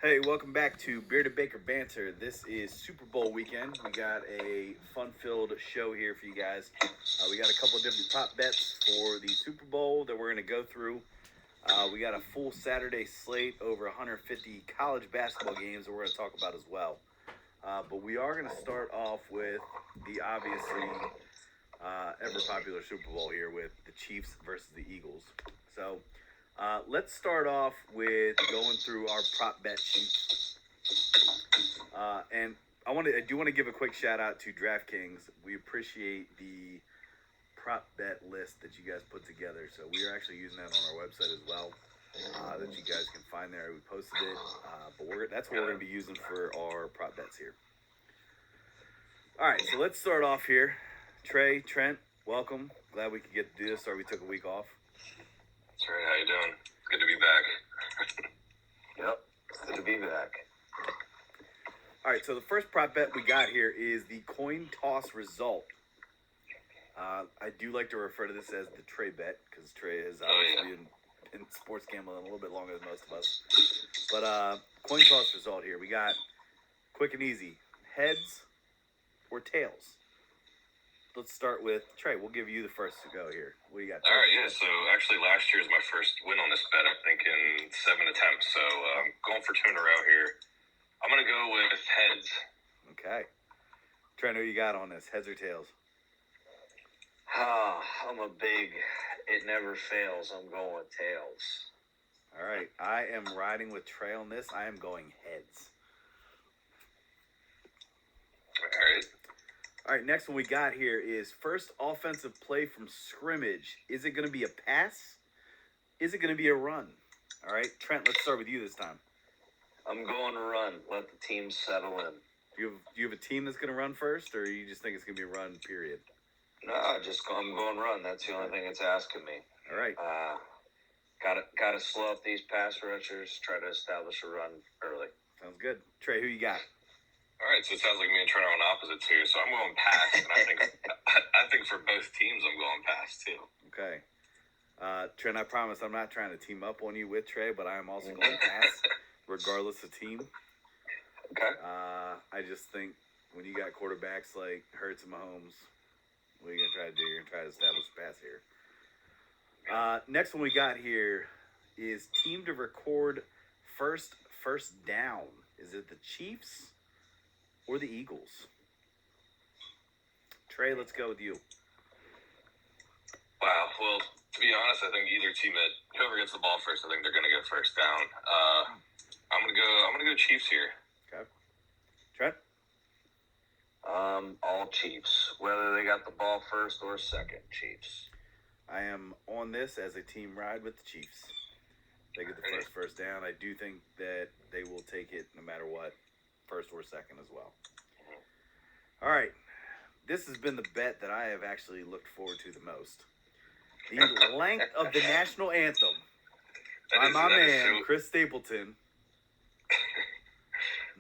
Hey, welcome back to Bearded Baker Banter. This is Super Bowl weekend. We got a fun-filled show here for you guys. We got a couple different prop bets for the Super Bowl that we're going to go through. We got a full Saturday slate, over 150 college basketball games that we're going to talk about as well. But we are going to start off with the obviously ever popular Super Bowl here with the Chiefs versus the Eagles. So let's start off with going through our prop bet sheets. And I do want to give a quick shout out to DraftKings. We appreciate the prop bet list that you guys put together. So we are actually using that on our website as well. That you guys can find there. We posted it, but that's what we're going to be using for our prop bets here. All right, so let's start off here. Trent, welcome. Glad we could get to do this. Sorry we took a week off. That's right. How you doing? Good to be back. Yep, good to be back. All right, so the first prop bet we got here is the coin toss result. I do like to refer to this as the Trey bet because Trey has obviously been in sports gambling a little bit longer than most of us. But coin toss result here. We got quick and easy. Heads or tails? Let's start with Trey. We'll give you the first to go here. What do you got? All right, yeah. So actually last year is my first win on this bet, I think, in 7 attempts. So I'm going for 2 in a row here. I'm going to go with heads. Okay. Trent, who you got on this? Heads or tails? I'm a big, it never fails. I'm going with tails. All right. I am riding with Trey on this. I am going heads. All right. All right, next one we got here is first offensive play from scrimmage. Is it going to be a pass? Is it going to be a run? All right, Trent, let's start with you this time. I'm going to run. Let the team settle in. Do you have a team that's going to run first, or you just think it's going to be a run, period? No, I'm going to run. That's the only thing it's asking me. All right. Got to slow up these pass rushers, try to establish a run early. Sounds good. Trey, who you got? All right, so it sounds like me and Trent are on opposites here. So I'm going pass, and I think for both teams I'm going pass too. Okay. Trent, I promise I'm not trying to team up on you with Trey, but I am also going pass, regardless of team. Okay. I just think when you got quarterbacks like Hurts and Mahomes, what are you going to try to do? You're going to try to establish a pass here. Next one we got here is team to record first down. Is it the Chiefs or the Eagles? Trey, let's go with you. Wow. Well, to be honest, I think either team whoever gets the ball first, I think they're going to get first down. I'm gonna go Chiefs here. Okay. Trent? All Chiefs. Whether they got the ball first or second, Chiefs. I am on this as a team ride with the Chiefs. They get the first down. I do think that they will take it no matter what, first or second as well. All right. This has been the bet that I have actually looked forward to the most. The length of the national anthem by my man, Chris Stapleton.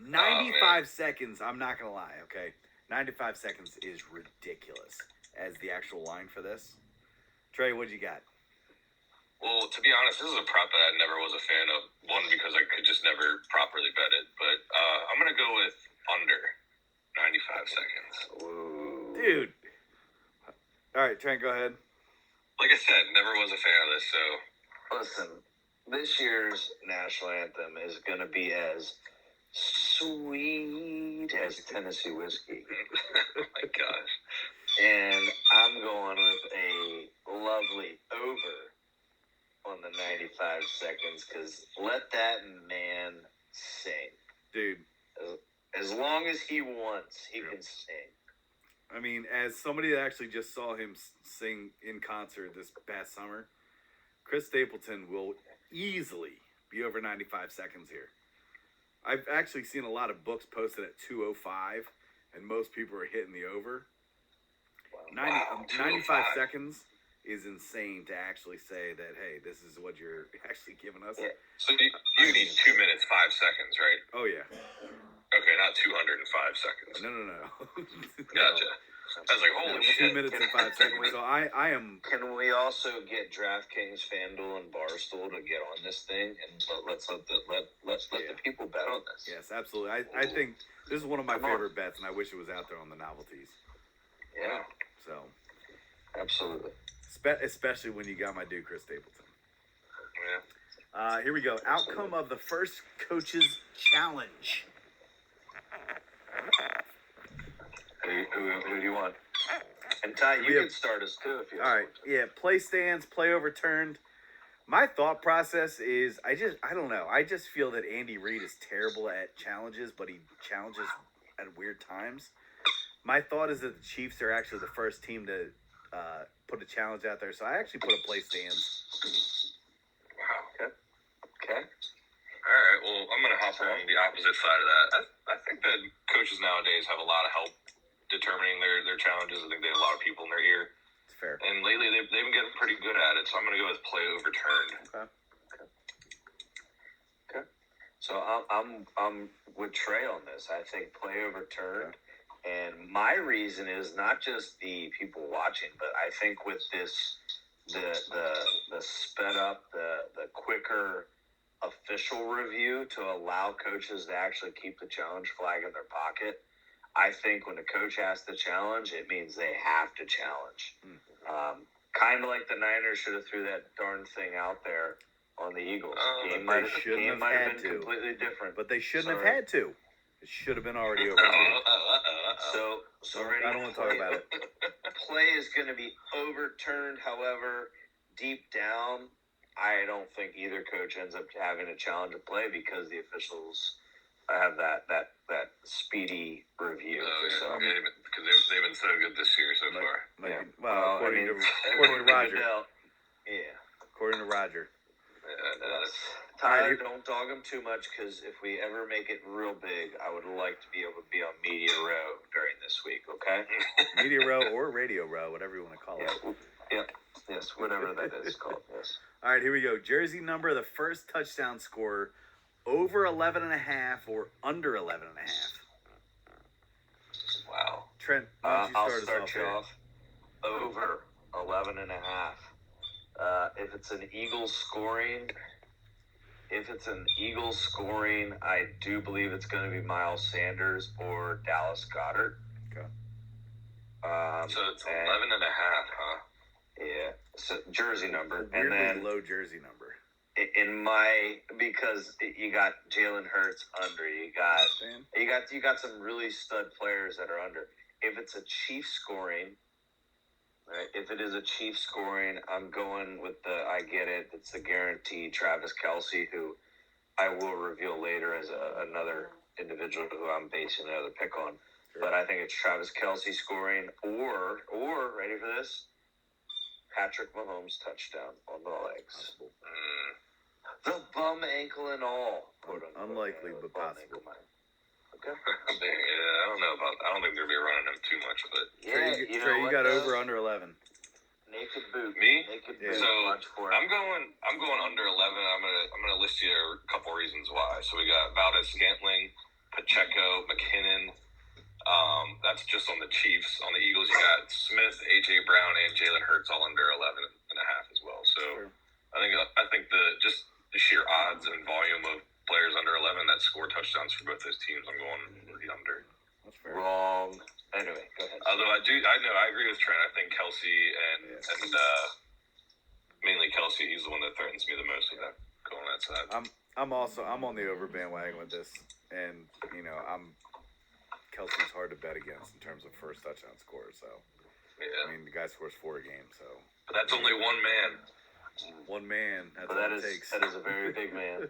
95 seconds. I'm not going to lie, okay? 95 seconds is ridiculous as the actual line for this. Trey, what you got? Well, to be honest, this is a prop that I never was a fan of. One, because I could just never properly bet it. But I'm going to go with under 95 seconds. Ooh. Dude. All right, Trent, go ahead. Like I said, never was a fan of this, so... Listen, this year's national anthem is going to be as sweet as Tennessee whiskey. Oh, my gosh. And I'm going with a lovely over on the 95 seconds because let that man sing. Dude. As long as he wants, he can sing. I mean, as somebody that actually just saw him sing in concert this past summer, Chris Stapleton will easily be over 95 seconds here. I've actually seen a lot of books posted at 205, and most people are hitting the over. Wow, 95 seconds is insane to actually say that, hey, this is what you're actually giving us. Yeah. So you need 2 minutes, 5 seconds, right? Oh, yeah. Okay, not 205 seconds. No. Gotcha. I was like, holy shit. 2 minutes and 5 seconds. So I am. Can we also get DraftKings, FanDuel, and Barstool to get on this thing and let's let the people bet on this? Yes, absolutely. I think this is one of my favorite bets, and I wish it was out there on the novelties. Yeah. So. Absolutely. Especially when you got my dude Chris Stapleton. Yeah. Here we go. Outcome of the first coaches challenge. Who do you want? And Ty, you can start us too if you want. All right. Yeah. Play stands, play overturned. My thought process is I don't know. I just feel that Andy Reid is terrible at challenges, but he challenges at weird times. My thought is that the Chiefs are actually the first team to put a challenge out there, so I actually put a play stands. Wow. Okay. All right. Well, I'm gonna hop on the opposite side of that. I think that coaches nowadays have a lot of help determining their challenges. I think they have a lot of people in their ear. It's fair. And lately they've been getting pretty good at it. So I'm gonna go with play overturned. Okay. So I'm with Trey on this. I think play overturned. And my reason is not just the people watching, but I think with this, the sped up, the quicker official review to allow coaches to actually keep the challenge flag in their pocket. I think when a coach has to challenge, it means they have to challenge. Kind of like the Niners should have threw that darn thing out there on the Eagles. Game might have been completely different, but they shouldn't have had to. It should have been already over. So ready? I don't want to talk about it. Play is going to be overturned. However, deep down, I don't think either coach ends up having a challenge to play because the officials have that speedy review. Because they've been so good this year so far. Well, according to Roger. Yeah. According to Roger. Tyler, don't dog him too much because if we ever make it real big, I would like to be able to be on Media Row during this week, okay? Media Row or Radio Row, whatever you want to call it. Yeah. Yes, whatever that is called, yes. All right, here we go. Jersey number of the first touchdown scorer, over 11.5 or under 11.5. Wow. Trent, I'll start you off. Over 11.5. If it's an Eagles scoring, I do believe it's going to be Miles Sanders or Dallas Goedert. Okay. So it's 11.5, huh? Yeah. So jersey number, and then low jersey number. Because you got Jalen Hurts under, you got some really stud players that are under. If it's a Chiefs scoring. Right. If it is a Chiefs scoring, I'm going with I get it. It's the guaranteed Travis Kelce, who I will reveal later as another individual who I'm basing another pick on. Sure. But I think it's Travis Kelce scoring or ready for this? Patrick Mahomes touchdown on the legs. The bum ankle and all. Unlikely, but possible. Okay. I don't know about that. I don't think they're going to be running him too much, but Trey, you got over under 11. Naked boot. Me? Naked boot. So I'm going under 11. I'm gonna list you a couple reasons why. So we got Valdez Scantling, Pacheco, McKinnon. That's just on the Chiefs. On the Eagles, you got Smith, AJ Brown, and Jalen Hurts all under 11.5 as well. So sure. I think the sheer odds and volume of players under 11 that score touchdowns for both those teams, I'm going with the under. That's fair. Wrong. Anyway, go ahead. Although I agree with Trent. I think Kelce and mainly Kelce, he's the one that threatens me the most with that going that side. I'm on the over bandwagon with this, and Kelce's hard to bet against in terms of first touchdown scores. So I mean, the guy scores 4 a game, so. But that's only one man. One man. That's but all that it takes. That is a very big man.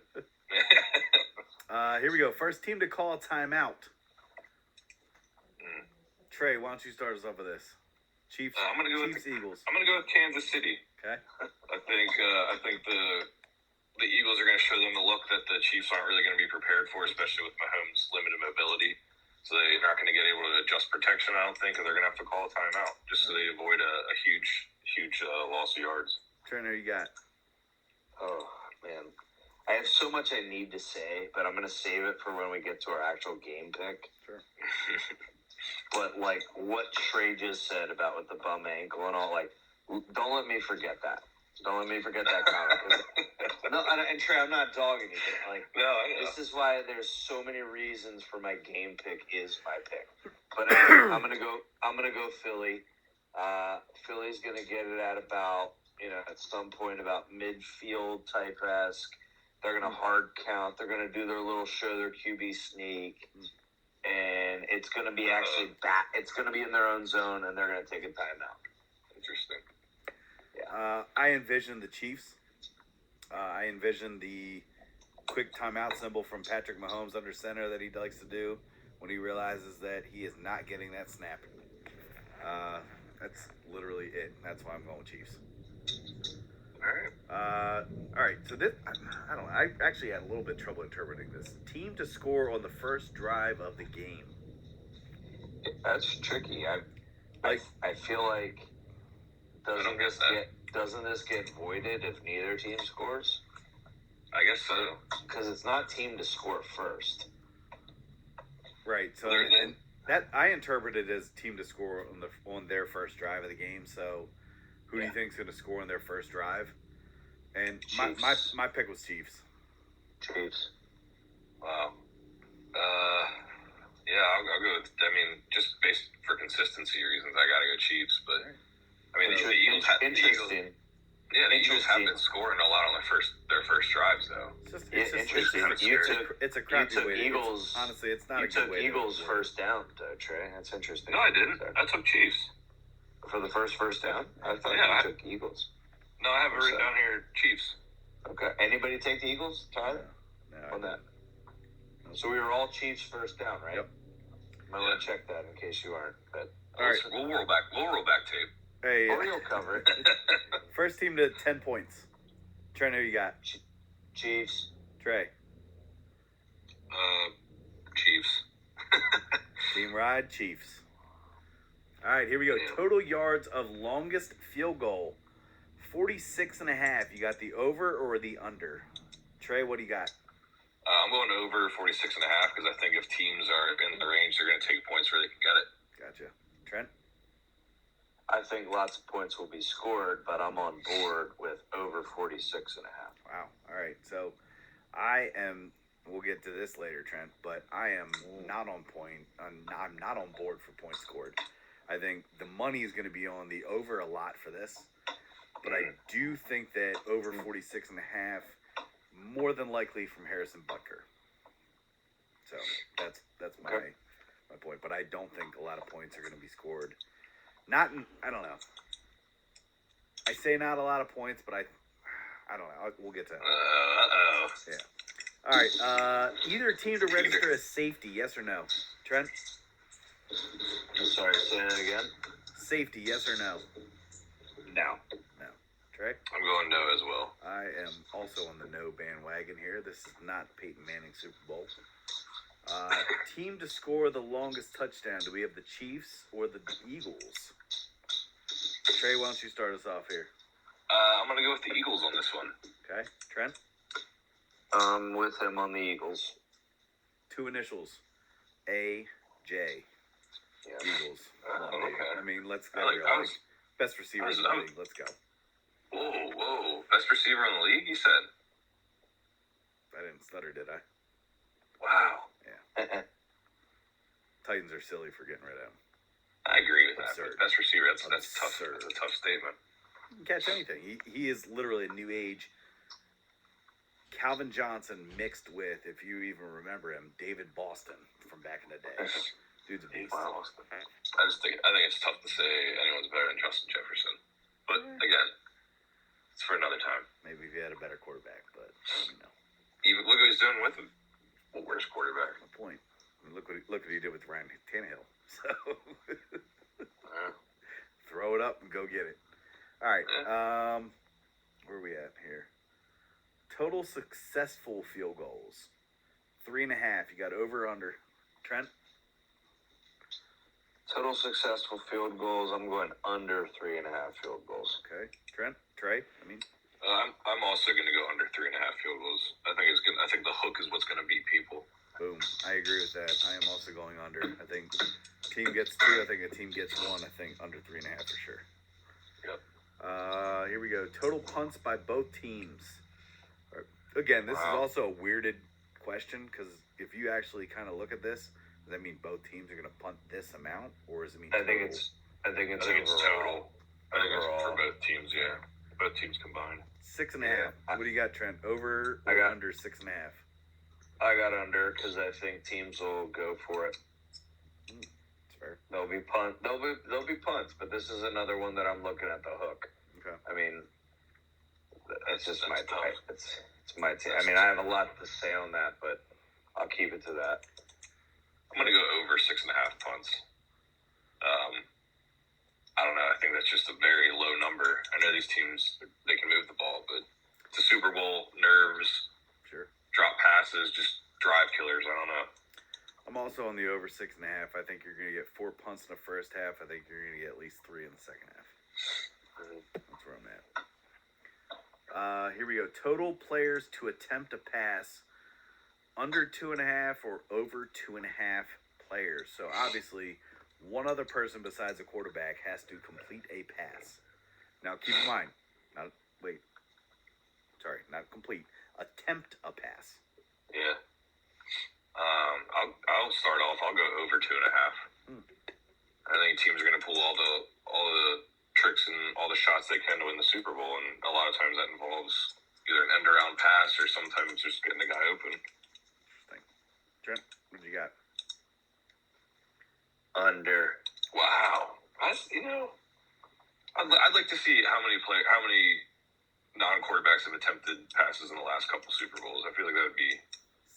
Here we go. First team to call a timeout. Trey, why don't you start us off with this? Chiefs. I'm gonna go Chiefs, Eagles. I'm gonna go with Kansas City. Okay. I think the Eagles are gonna show them the look that the Chiefs aren't really gonna be prepared for, especially with Mahomes' limited mobility. So they're not gonna get able to adjust protection, I don't think, and they're gonna have to call a timeout just so they avoid a huge loss of yards. Trent, who you got? Oh man, I have so much I need to say, but I'm gonna save it for when we get to our actual game pick. Sure. But like what Trey just said about with the bum ankle and all, like, don't let me forget that. Don't let me forget that comment. No, and Trey, I'm not dogging you, but like, No, I know. this is why there's so many reasons for my game pick is my pick. But anyway, I'm gonna go Philly. Philly's gonna get it at about, at some point about midfield type-esque. They're gonna hard count. They're gonna do their little show their QB sneak, and it's gonna be actually back. It's gonna be in their own zone, and they're gonna take a timeout. Interesting. Yeah. I envision the Chiefs. I envision the quick timeout symbol from Patrick Mahomes under center that he likes to do when he realizes that he is not getting that snap. That's literally it. That's why I'm going with Chiefs. All right. So this, I don't know. I actually had a little bit of trouble interpreting this. Team to score on the first drive of the game. That's tricky. I feel like doesn't this get voided if neither team scores? I guess so. Because it's not team to score first. Right. So and that I interpret it as team to score on their first drive of the game. So who do you think's going to score on their first drive? And my pick was Chiefs. Chiefs. Wow. Yeah, I'll go with. I mean, just based for consistency reasons, I gotta go Chiefs. But I mean, the Eagles. Interesting. The Eagles have been scoring a lot on their first drives, though. It's interesting. It's a crappy way to Eagles. Honestly, it's not you a good way. You took Eagles first down, though, Trey. That's interesting. No, I didn't. I took Chiefs for the first down. I thought you took Eagles. No, I have it written down here. Chiefs. Okay. Anybody take the Eagles, Tyler? No, on that. So we were all Chiefs first down, right? Yep. I want to check that in case you aren't. But all right, we'll roll back tape. Hey, or you'll cover it. First team to 10 points. Trent, who you got? Chiefs. Trey. Chiefs. Team ride, Chiefs. All right, here we go. Yeah. Total yards of longest field goal. 46.5. You got the over or the under? Trey, what do you got? I'm going over 46.5 because I think if teams are in the range, they're going to take points where they can get it. Gotcha. Trent? I think lots of points will be scored, but I'm on board with over 46.5. Wow. All right. So we'll get to this later, Trent, but I am not on point. I'm not on board for points scored. I think the money is going to be on the over a lot for this, but I do think that over 46.5, more than likely from Harrison Butker. So that's my point, but I don't think a lot of points are going to be scored. I don't know. I say not a lot of points, but I don't know. We'll get to that. Yeah. All right. Either team to register as safety, yes or no? Trent? I'm sorry, say that again. Safety, yes or no? No. No. Trey? I'm going no as well. I am also on the no bandwagon here. This is not Peyton Manning Super Bowl. Team to score the longest touchdown. Do we have the Chiefs or the Eagles? Trey, why don't you start us off here? I'm going to go with the Eagles on this one. Okay. Trent? With him on the Eagles. Two initials. A.J. Yeah. Eagles. Okay. I mean, let's go. Best receiver in the league. Let's go. Whoa. Best receiver in the league, you said? I didn't stutter, did I? Wow. Yeah. Titans are silly for getting rid of him. I agree with Absurd. that. Best receiver, that's tough. Absurd. That's a tough statement. You can catch anything. He is literally a new age Calvin Johnson mixed with, if you even remember him, David Boston from back in the day. Dude's a beast. Wow. I think it's tough to say anyone's better than Justin Jefferson. But again, it's for another time. Maybe if you had a better quarterback, but Even look what he's doing with him. Well, where's quarterback? No point. I mean, look what he did with Ryan Tannehill. So throw it up and go get it. All right. Where are we at here? Total successful field goals. 3.5. You got over or under. Trent? Total successful field goals. I'm going under 3.5 field goals. Okay. Trent? Trey? I'm also going to go under 3.5 field goals. I think the hook is what's going to beat people. Boom. I agree with that. I am also going under. I think team gets 2. I think a team gets 1. I think under 3.5 for sure. Yep. Here we go. Total punts by both teams. Again, this is also a weirded question because if you actually kind of look at this, does that mean both teams are going to punt this amount, or does it mean? I think it's total. I think it's for both teams. Yeah, both teams combined. 6.5. What do you got, Trent? Over or under 6.5? I got under because I think teams will go for it. That's fair. There'll be punts, but this is another one that I'm looking at the hook. Okay. I mean, it's just my type. It's my team. I mean, I have a lot to say on that, but I'll keep it to that. I'm gonna go over 6.5 punts. I don't know. I think that's just a very low number. I know these teams, they can move the ball, but it's a Super Bowl, nerves, sure, drop passes, just drive killers. I don't know. I'm also on the over 6.5. I think you're going to get 4 punts in the first half. I think you're going to get at least 3 in the second half. That's where I'm at. Here we go. Total players to attempt a pass under 2.5 or over 2.5 players. So obviously, one other person besides a quarterback has to complete a pass. Now keep in mind, not complete. Attempt a pass. Yeah. I'll start off. I'll go over 2.5. I think teams are going to pull all the tricks and all the shots they can to win the Super Bowl, and a lot of times that involves either an end-around pass or sometimes just getting the guy open. Interesting. Trent, what do you got? Under. Wow. I'd like to see how many non-quarterbacks have attempted passes in the last couple Super Bowls. I feel like that would be.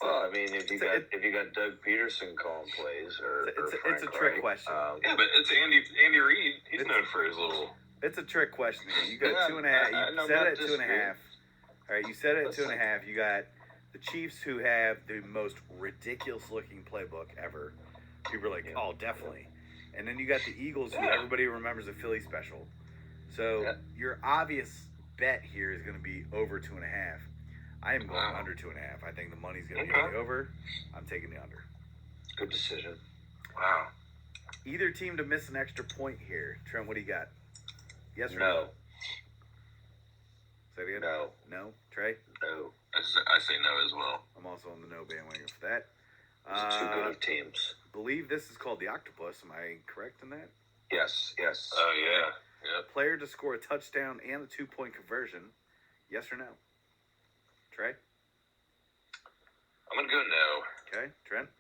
Well, I mean, if you got Doug Peterson calling plays, it's a trick question. Yeah, but it's Andy Reid. He's known for his little. It's a trick question. You got 2.5. You said it at 2.5. All right, you said it at 2.5. You got the Chiefs, who have the most ridiculous-looking playbook ever. People are like, oh, definitely. And then you got the Eagles, who everybody remembers the Philly special. So your obvious bet here is going to be over 2.5. I am going under 2.5. I think the money's going to be on the over. I'm taking the under. Good decision. Wow. Either team to miss an extra point here. Trent, what do you got? Yes or no? Say it again. No. No? Trey? No. I say no as well. I'm also on the no bandwagon for that. There's 2 good of teams. I believe this is called the octopus. Am I correct in that? Yes. Oh, yeah. Player to score a touchdown and a 2-point conversion. Yes or no? Trey? I'm going to go no. Okay. Trent?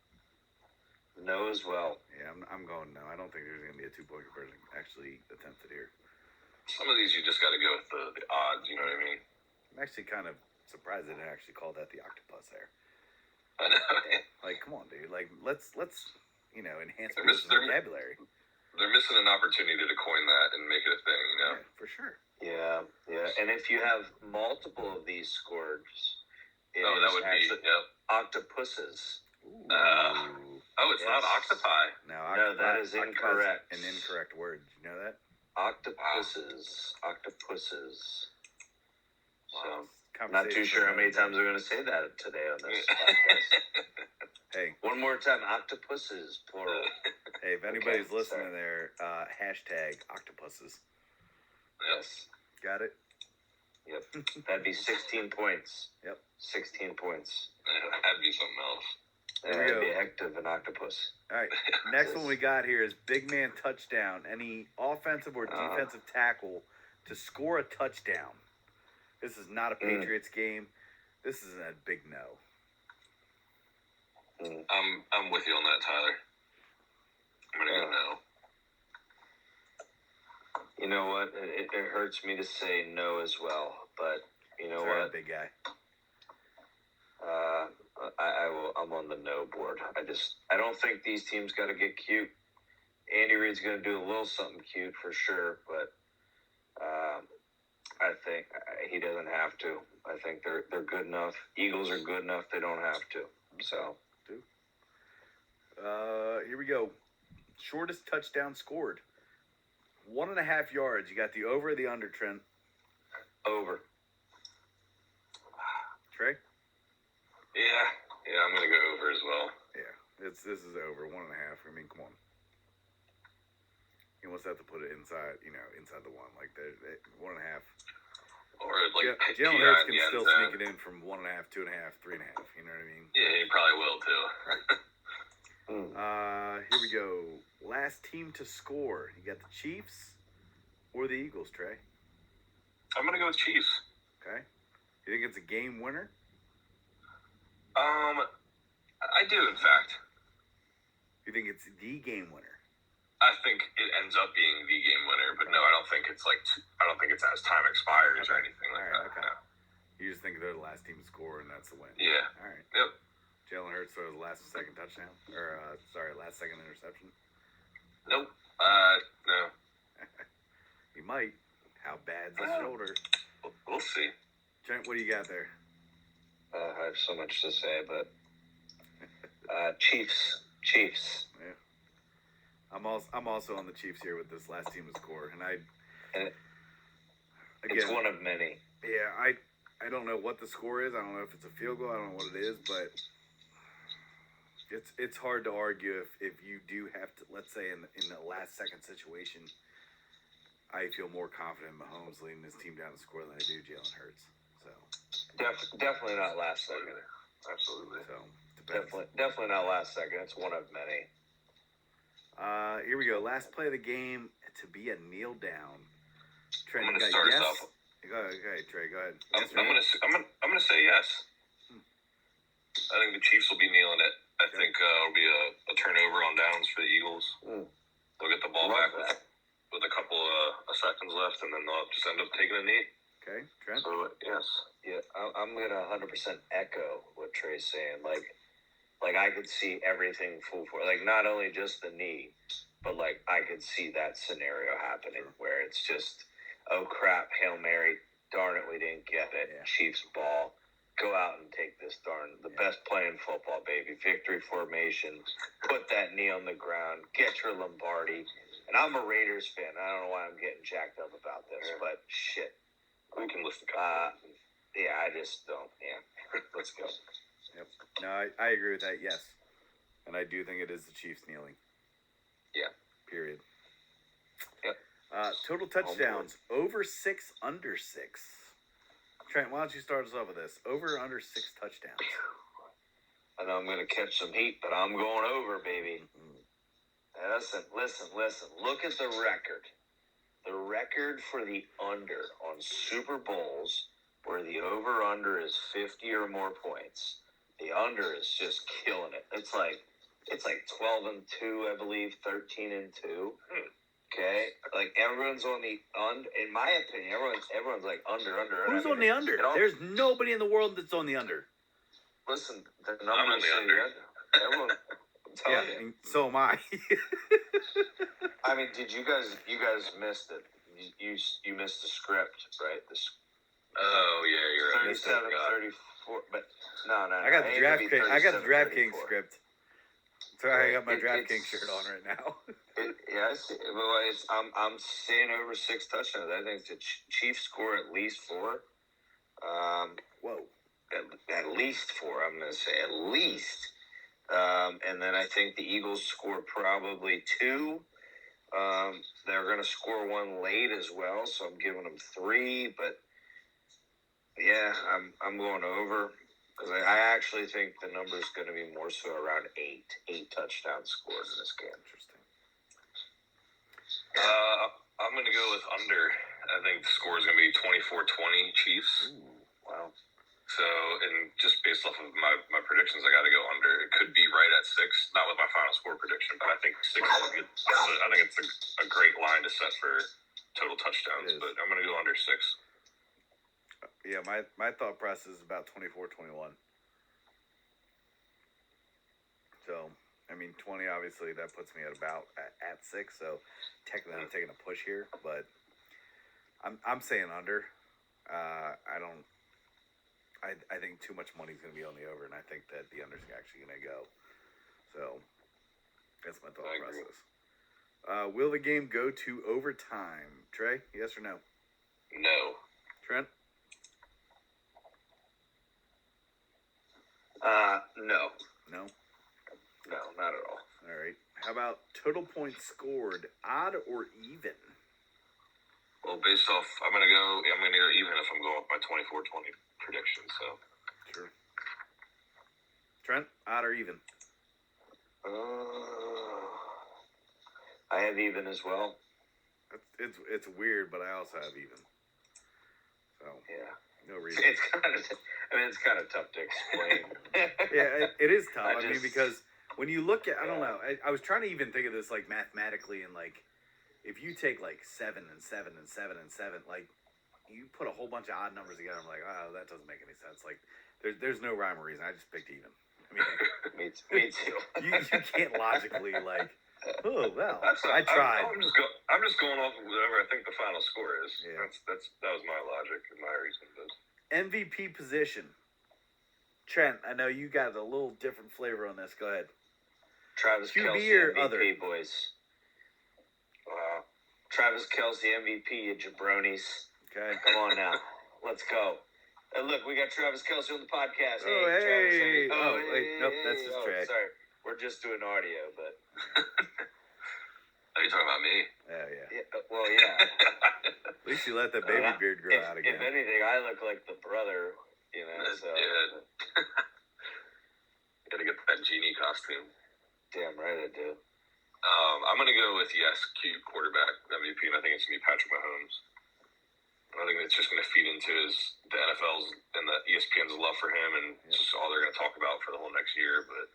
No as well. Yeah, I'm going no. I don't think there's going to be a 2-point conversion actually attempted here. Some of these you just got to go with the odds, you know what I mean? I'm actually kind of surprised they didn't actually call that the octopus there. I know. Like, come on, dude. Like, let's enhance the vocabulary. They're missing an opportunity to coin that and make it a thing, you know? Yeah, for sure. Yeah. And if you have multiple of these scores, that would be octopuses. It's not octopi. No, that is incorrect. An incorrect word. Did you know that? Octopuses. Wow. So, I'm not too sure how many times we're going to say that today on this podcast. Hey. One more time. Octopuses, plural. Hey, if anybody's listening there, hashtag octopuses. Yes. Got it? Yep. That'd be 16 points. Yep. 16 points. That'd be something else. That'd be a heck of an octopus. All right. Next one we got here is big man touchdown. Any offensive or defensive tackle to score a touchdown. This is not a Patriots game. This is a big no. I'm with you on that, Tyler. I'm gonna go no. You know what? It hurts me to say no as well, but you know what? Big guy. I'm on the no board. I don't think these teams got to get cute. Andy Reid's going to do a little something cute for sure, but I think he doesn't have to. I think they're good enough. Eagles are good enough. They don't have to. So. Here we go. Shortest touchdown scored. 1.5 yards. You got the over or the under, Trent? Over. Trey? Yeah, I'm gonna go over as well. Yeah, this is over 1.5. I mean, come on. He wants to have to put it inside, inside the one, like the 1.5. Or like Jalen Hurts can still sneak it in from 1.5, 2.5, 3.5. You know what I mean? Yeah, he probably will too. Here we go. Last team to score. You got the Chiefs or the Eagles, Trey? I'm gonna go with Chiefs. Okay. You think it's a game winner? I do, in fact. You think it's the game winner? I think it ends up being the game winner, but no, I don't think it's as time expires or anything like that. Okay. No. You just think they're the last team to score and that's the win. Yeah. All right. Yep. Jalen Hurts throws the last second touchdown, last second interception. Nope. No. He might. How bad's his shoulder? We'll see. Trent, what do you got there? I have so much to say, but Chiefs. Yeah. I'm also on the Chiefs here with this last team to score, and it's one of many. Yeah, I don't know what the score is. I don't know if it's a field goal. I don't know what it is, but it's hard to argue if you do have to. Let's say in the last second situation, I feel more confident in Mahomes leading his team down to score than I do Jalen Hurts. So definitely not last second. Absolutely. So depends. Definitely not last second. It's one of many. Here we go. Last play of the game to be a kneel down. Trent, I'm you gonna got start yes? us off. Go ahead, Trey. Go ahead. I'm Yes or no? gonna say yes. I think the Chiefs will be kneeling it. I think it'll be a turnover on downs for the Eagles. They'll get the ball back with a couple of seconds left, and then they'll just end up taking a knee. Okay, Trent. So yes. Yeah, I'm gonna 100% echo what Trey's saying. Like I could see everything full for. Like not only just the knee, but like I could see that scenario happening where it's just, oh crap, Hail Mary, darn it, we didn't get it. Yeah. Chiefs ball. Go out and take this the best play in football, baby. Victory formation. Put that knee on the ground. Get your Lombardi. And I'm a Raiders fan. I don't know why I'm getting jacked up about this, but shit. We can list the yeah, I just don't. Yeah, let's go. Yep. No, I agree with that. Yes, and I do think it is the Chiefs kneeling. Yeah. Period. Yep. Total touchdowns over 6, under 6. Trent, why don't you start us off with this? Over or under 6 touchdowns? I know I'm going to catch some heat, but I'm going over, baby. Listen. Look at the record. The record for the under on Super Bowls where the over-under is 50 or more points. The under is just killing it. It's like 12-2, I believe, 13-2. Okay, like everyone's on the under. In my opinion, everyone's like under. Who's on the under? There's nobody in the world that's on the under. Listen, the numbers say the under. Everyone, I'm telling you. And so am I. I mean, did you guys missed it? You missed the script, right? Oh yeah, you're right. 37, 34, but no. I got the DraftKings script. So I got my DraftKings shirt on right now. I'm saying over 6 touchdowns. I think the Chiefs score at least 4. Whoa. At least 4. I'm going to say at least. And then I think the Eagles score probably 2. They're going to score 1 late as well, so I'm giving them 3. But yeah, I'm going over. Because I actually think the number is going to be more so around 8 touchdown scores in this game. Interesting. I'm going to go with under. I think the score is going to be 24-20 Chiefs. Ooh, wow. So, and just based off of my predictions, I got to go under. It could be right at 6, not with my final score prediction, but I think 6 is good. I think it's a great line to set for total touchdowns, but I'm going to go under 6. Yeah, my thought process is about 24-21. So, I mean, 20, obviously, that puts me at about at 6. So, technically, I'm taking a push here, but I'm saying under. I think too much money is going to be on the over, and I think that the under is actually going to go. So, that's my thought process. Will the game go to overtime? Trey, yes or no? No. Trent? No. No? No, not at all. All right. How about total points scored, odd or even? Well, based off, I'm gonna go even if I'm going with my 24-20 prediction. So. Sure. Trent, odd or even? I have even as well. It's weird, but I also have even. So yeah, no reason. It's kind of tough to explain. Yeah, it is tough. I mean, because when you look at, I don't know. I was trying to even think of this like mathematically, and like if you take like 7 and 7 and 7 and 7, like you put a whole bunch of odd numbers together. I'm like, oh, that doesn't make any sense. Like there's no rhyme or reason. I just picked even. I mean, me too. You can't logically like. Oh well, I tried. tried. I'm just going off of whatever I think the final score is. Yeah. That was my logic and my reason. MVP position. Trent, I know you got a little different flavor on this. Go ahead. Travis QB Kelce or MVP, other? boys. Wow. Travis Kelce MVP, you jabronis. Okay. Come on now. Let's go. Look, we got Travis Kelce on the podcast. Oh, hey. Travis, Oh, wait. Nope, that's just Trey. Sorry. We're just doing audio, but... Are you talking about me? Yeah. Well, yeah. At least you let that baby beard grow out again. If anything, I look like the brother, so... Yeah. Gotta get that genie costume. Damn right I do. I'm gonna go with cute quarterback MVP, and I think it's gonna be Patrick Mahomes. I think it's just gonna feed into the NFL's and the ESPN's love for him, and it's just all they're gonna talk about for the whole next year. But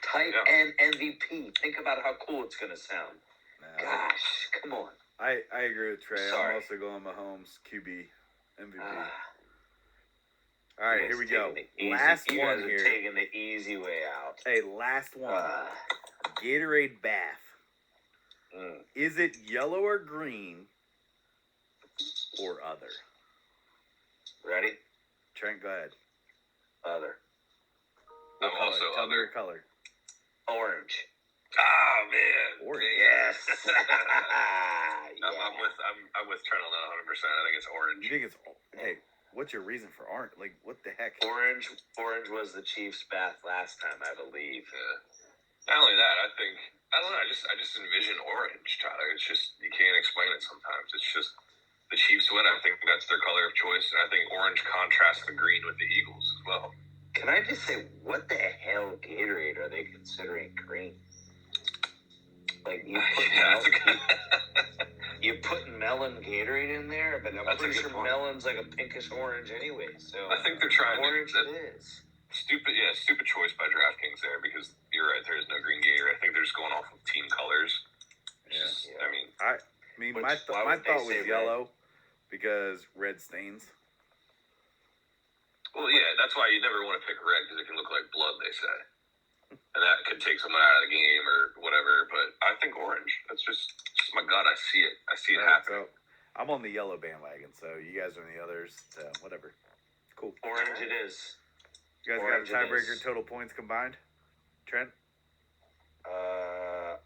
Tight end MVP. Think about how cool it's gonna sound. Gosh, come on. I agree with Trey. Sorry. I'm also going Mahomes QB MVP. All right, here we go. Last you one guys here. Are taking the easy way out. Hey, last one. Gatorade bath. Is it yellow or green or other? Ready? Trent, go ahead. Other. I'm also Tell me other. your color. Orange. Ah, man. Orange. Yes. I'm with Trent on that 100%. I think it's orange. You think it's hey? What's your reason for orange? Like, what the heck? Orange was the Chiefs' bath last time, I believe. Yeah. Not only that, I don't know. I just envision orange, Tyler. It's just you can't explain it sometimes. It's just the Chiefs win. I think that's their color of choice, and I think orange contrasts the green with the Eagles as well. Can I just say, what the hell Gatorade are they considering green? Like you put melon Gatorade in there, but I'm pretty sure melon's like a pinkish orange anyway. So I think they're trying orange to. It is. Stupid choice by DraftKings there because you're right. There is no green Gatorade. I think they're just going off of team colors. Yeah. I mean, my thought was yellow because red stains. Well, yeah, that's why you never want to pick red because it can look like blood. They say. And that could take someone out of the game or whatever. But I think orange. That's just my gut. I see it. I see it happening. So I'm on the yellow bandwagon. So you guys are on the others. So whatever. Cool. Orange it is. You guys Orange got a tiebreaker total points combined? Trent? I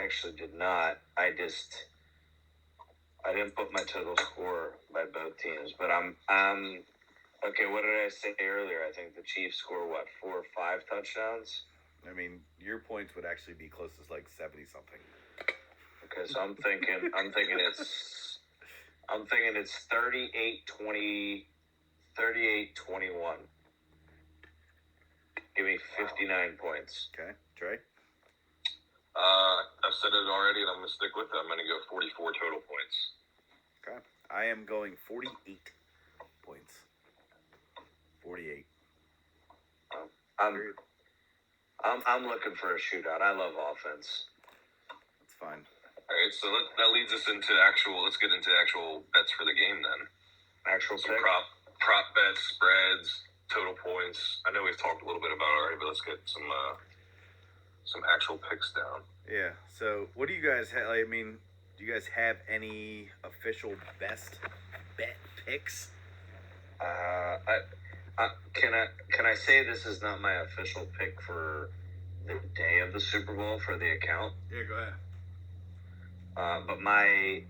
actually did not. I didn't put my total score by both teams. But I'm okay, what did I say earlier? I think the Chiefs score, 4 or 5 touchdowns? I mean, your points would actually be close to like 70-something. Okay, so I'm thinking it's 38-20, 38-21. Give me 59 points. Okay, Trey? I've said it already, and I'm going to stick with it. I'm going to go 44 total points. Okay. I am going 48 points. 48. I'm looking for a shootout. I love offense. That's fine. All right, so that leads us into let's get into actual bets for the game then. Actual some prop bets, spreads, total points. I know we've talked a little bit about it already, but let's get some actual picks down. Yeah. So, what do you guys have? I mean, do you guys have any official best bet picks? Can I say this is not my official pick for the day of the Super Bowl for the account? Yeah, go ahead. But my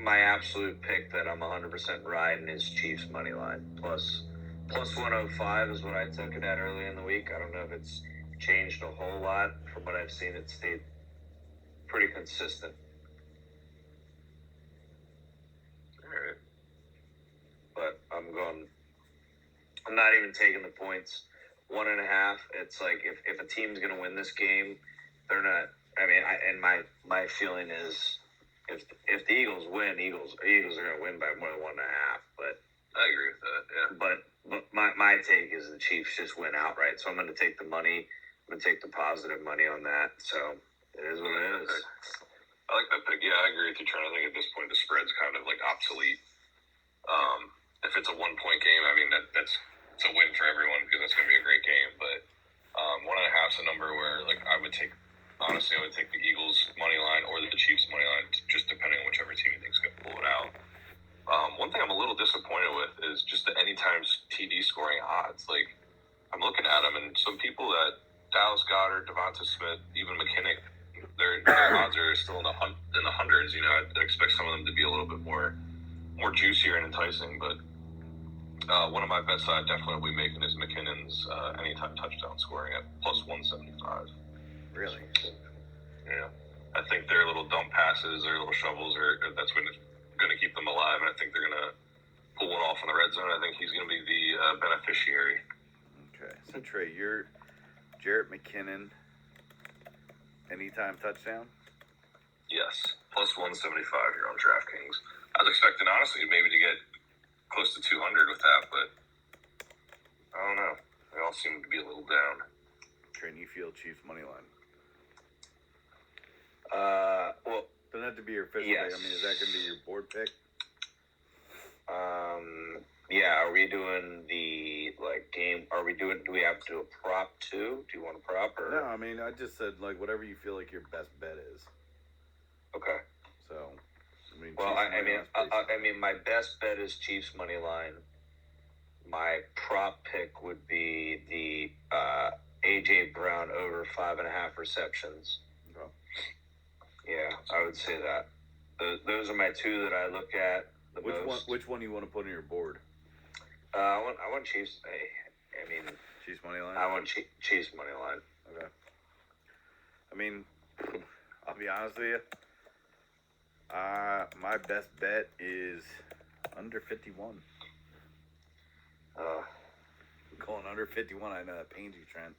absolute pick that I'm 100% riding is Chiefs money line plus 105 is what I took it at early in the week. I don't know if it's changed a whole lot from what I've seen. It stayed pretty consistent. All right. But I'm not even taking the points. 1.5. It's like if a team's going to win this game, they're not. I mean, my feeling is if the Eagles win, Eagles are going to win by more than 1.5. But I agree with that. Yeah. But my take is the Chiefs just win outright. So I'm going to take the money. I'm going to take the positive money on that. So it is what it is. Okay. I like that pick. Yeah, I agree with you, Trent. I think at this point the spread's kind of like obsolete. If it's a 1-point game, I mean it's a win for everyone because that's going to be a great game. But 1.5's a number where like I would take the Eagles money line or the Chiefs money line, just depending on whichever team you think is going to pull it out. One thing I'm a little disappointed with is just the anytime TD scoring odds. Like I'm looking at them, and some people that Dallas Goedert, Devonta Smith, even McKinnon, their odds are still in the hundreds. You know, I'd expect some of them to be a little bit more juicier and enticing, but. One of my bets that I definitely will be making is McKinnon's anytime touchdown scoring at plus 175. Really? Yeah. I think their little dump passes, their little shovels, that's going to keep them alive, and I think they're going to pull one off in the red zone. I think he's going to be the beneficiary. Okay. So, Trey, you're Jarrett McKinnon, anytime touchdown? Yes. Plus 175 here on DraftKings. I was expecting, honestly, maybe to get close to 200 with that, but I don't know. They all seem to be a little down. Trent, you feel Chiefs money line? Well, doesn't have to be your official yes. pick. I mean, is that going to be your board pick? Yeah. Are we doing the game? Do we have to do a prop too? Do you want a prop or? No, I mean, I just said whatever you feel like your best bet is. Okay. So. Well, I mean, my best bet is Chiefs money line. My prop pick would be the AJ Brown over 5.5 receptions. Okay. Yeah, I would say that. Those are my two that I look at the most. Which one do you want to put on your board? I want Chiefs. I mean, Chiefs money line. I want Chiefs money line. Okay. I mean, I'll be honest with you. My best bet is under 51. Going under 51, I know that pains you, Trent.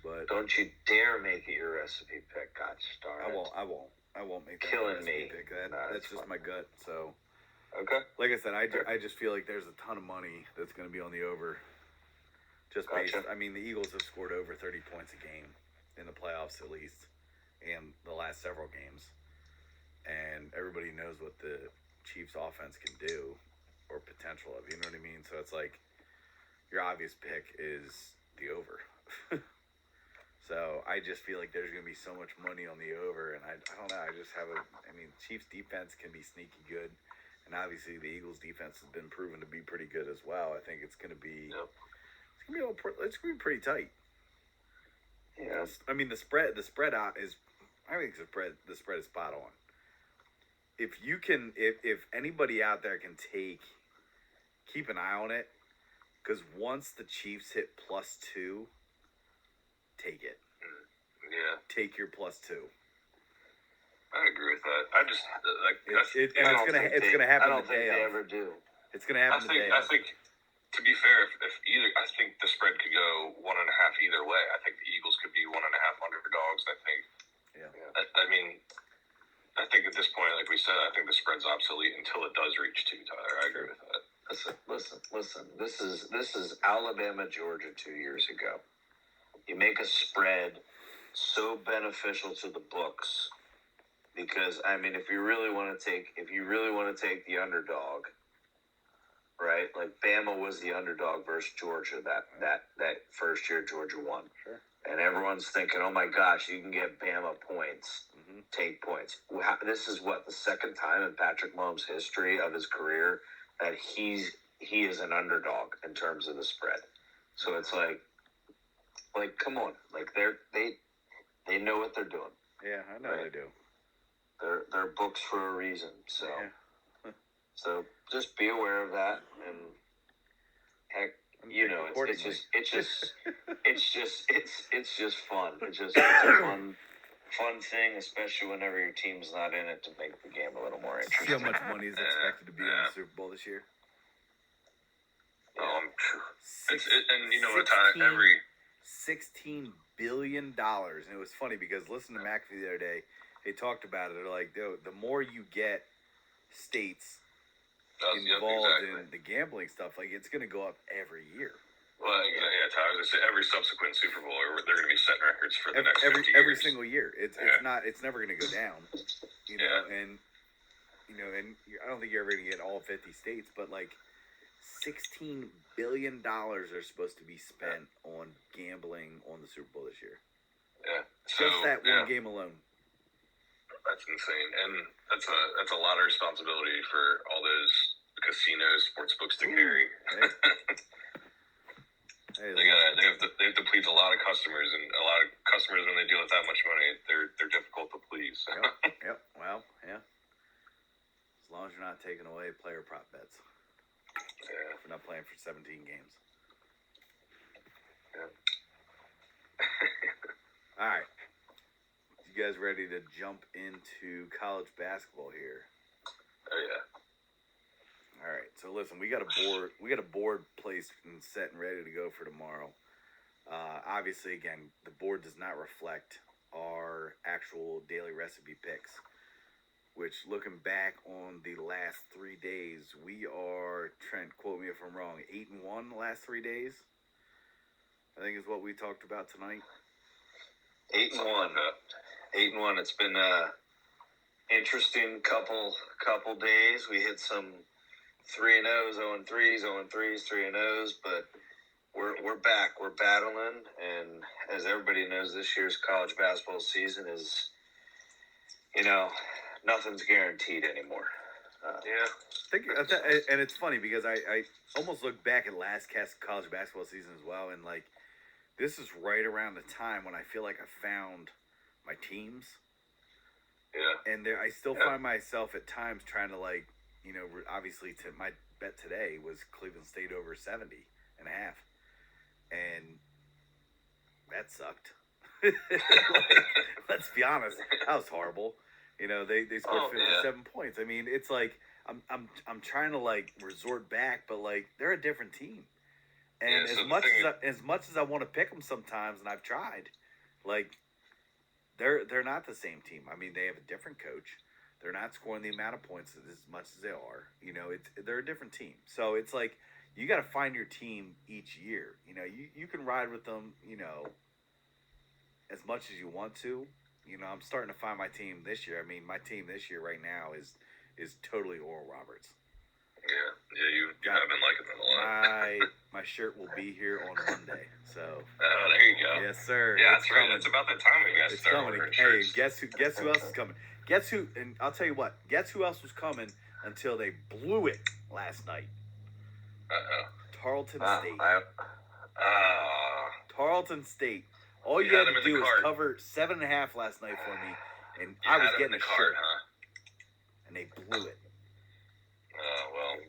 But don't you dare make it your recipe pick. Gosh darn it. I won't make that Killing recipe me. pick. That's just my gut. So, okay. Like I said, I just feel like there's a ton of money that's going to be on the over. Just based. I mean, the Eagles have scored over 30 points a game in the playoffs at least, and the last several games. And everybody knows what the Chiefs offense can do or potential of, you know what I mean? So it's like your obvious pick is the over. So I just feel like there's going to be so much money on the over, and I don't know. I just have Chiefs defense can be sneaky good, and obviously the Eagles defense has been proven to be pretty good as well. I think it's going to be it's going to be pretty tight. Yeah. I mean the spread out is I think the spread is spot on. If anybody out there can keep an eye on it, because once the Chiefs hit +2, take it. Yeah. Take your +2. I agree with that. I just it's gonna happen. I don't think they ever do. It's gonna happen. I think to be fair, if either, I think the spread could go 1.5 either way. I think the Eagles could be 1.5 underdogs. I think. Yeah. I mean. I think at this point, like we said, I think the spread's obsolete until it does reach 2, Tyler. I agree with that. Listen. This is Alabama, Georgia 2 years ago. You make a spread so beneficial to the books because I mean, if you really want to take the underdog, right? Like Bama was the underdog versus Georgia that first year Georgia won. Sure. And everyone's thinking, oh my gosh, you can get Bama points. Mm-hmm. Take points. This is the second time in Patrick Mahomes' history of his career that he is an underdog in terms of the spread. So it's like come on, like they know what they're doing. Yeah, I know they do. They're books for a reason. So so just be aware of that, and heck, you know, it's just fun. It's a fun thing, especially whenever your team's not in it, to make the game a little more See interesting. how much money is expected to be on the Super Bowl this year? And you know what, Tyler? $16 billion. And it was funny because listening to McAfee the other day, they talked about it. They're like, the more you get states involved in the gambling stuff, like it's going to go up every year. Well, yeah, Tyler, I was gonna say every subsequent Super Bowl, they're going to be setting records for the next 50 years. Every single year. It's never going to go down. You know, and I don't think you're ever going to get all 50 states, but like $16 billion are supposed to be spent on gambling on the Super Bowl this year. Yeah, just that one game alone. That's insane, and that's a lot of responsibility for all those casinos, sports books to carry. Hey, they have to please a lot of customers, and a lot of customers, when they deal with that much money, they're difficult to please. Yep. Well, yeah. As long as you're not taking away player prop bets. Yeah. If we're not playing for 17 games. Yeah. All right. You guys ready to jump into college basketball here? Oh yeah. All right. So listen, we got a board placed and set and ready to go for tomorrow. Obviously, again, the board does not reflect our actual daily recipe picks. Which, looking back on the last 3 days, we are, Trent, quote me if I'm wrong, 8-1 the last 3 days. I think is what we talked about tonight. 8-1. 8-1. It's been a interesting couple days. We hit some 3-0s, 0-3s, 0-3s, 3-0s, but we're back. We're battling, and as everybody knows, this year's college basketball season is, nothing's guaranteed anymore. And it's funny because I almost look back at last college basketball season as well, and like this is right around the time when I feel like I found my teams. Yeah. And I still find myself at times trying to obviously my bet today was Cleveland State over 70 and a half, and that sucked. Let's be honest, that was horrible. They scored 57 points. I mean, it's like I'm trying to resort back, but they're a different team. And as much as I want to pick them sometimes, and I've tried, they're not the same team. I mean, they have a different coach. They're not scoring the amount of points as much as they are. They're a different team. So it's like you got to find your team each year. You can ride with them. As much as you want to. I'm starting to find my team this year. I mean, my team this year right now is totally Oral Roberts. Yeah, I've been liking them a lot. My shirt will be here on Monday. So. Oh, there you go. Yes, sir. Yeah, that's right. It's about the time we got to start ordering shirts. Hey, guess who else is coming? Guess who? And I'll tell you what. Guess who else was coming until they blew it last night? Tarleton State. Tarleton State. All you had to do was cover 7.5 last night for me, and I was getting a shirt. And they blew it. Well,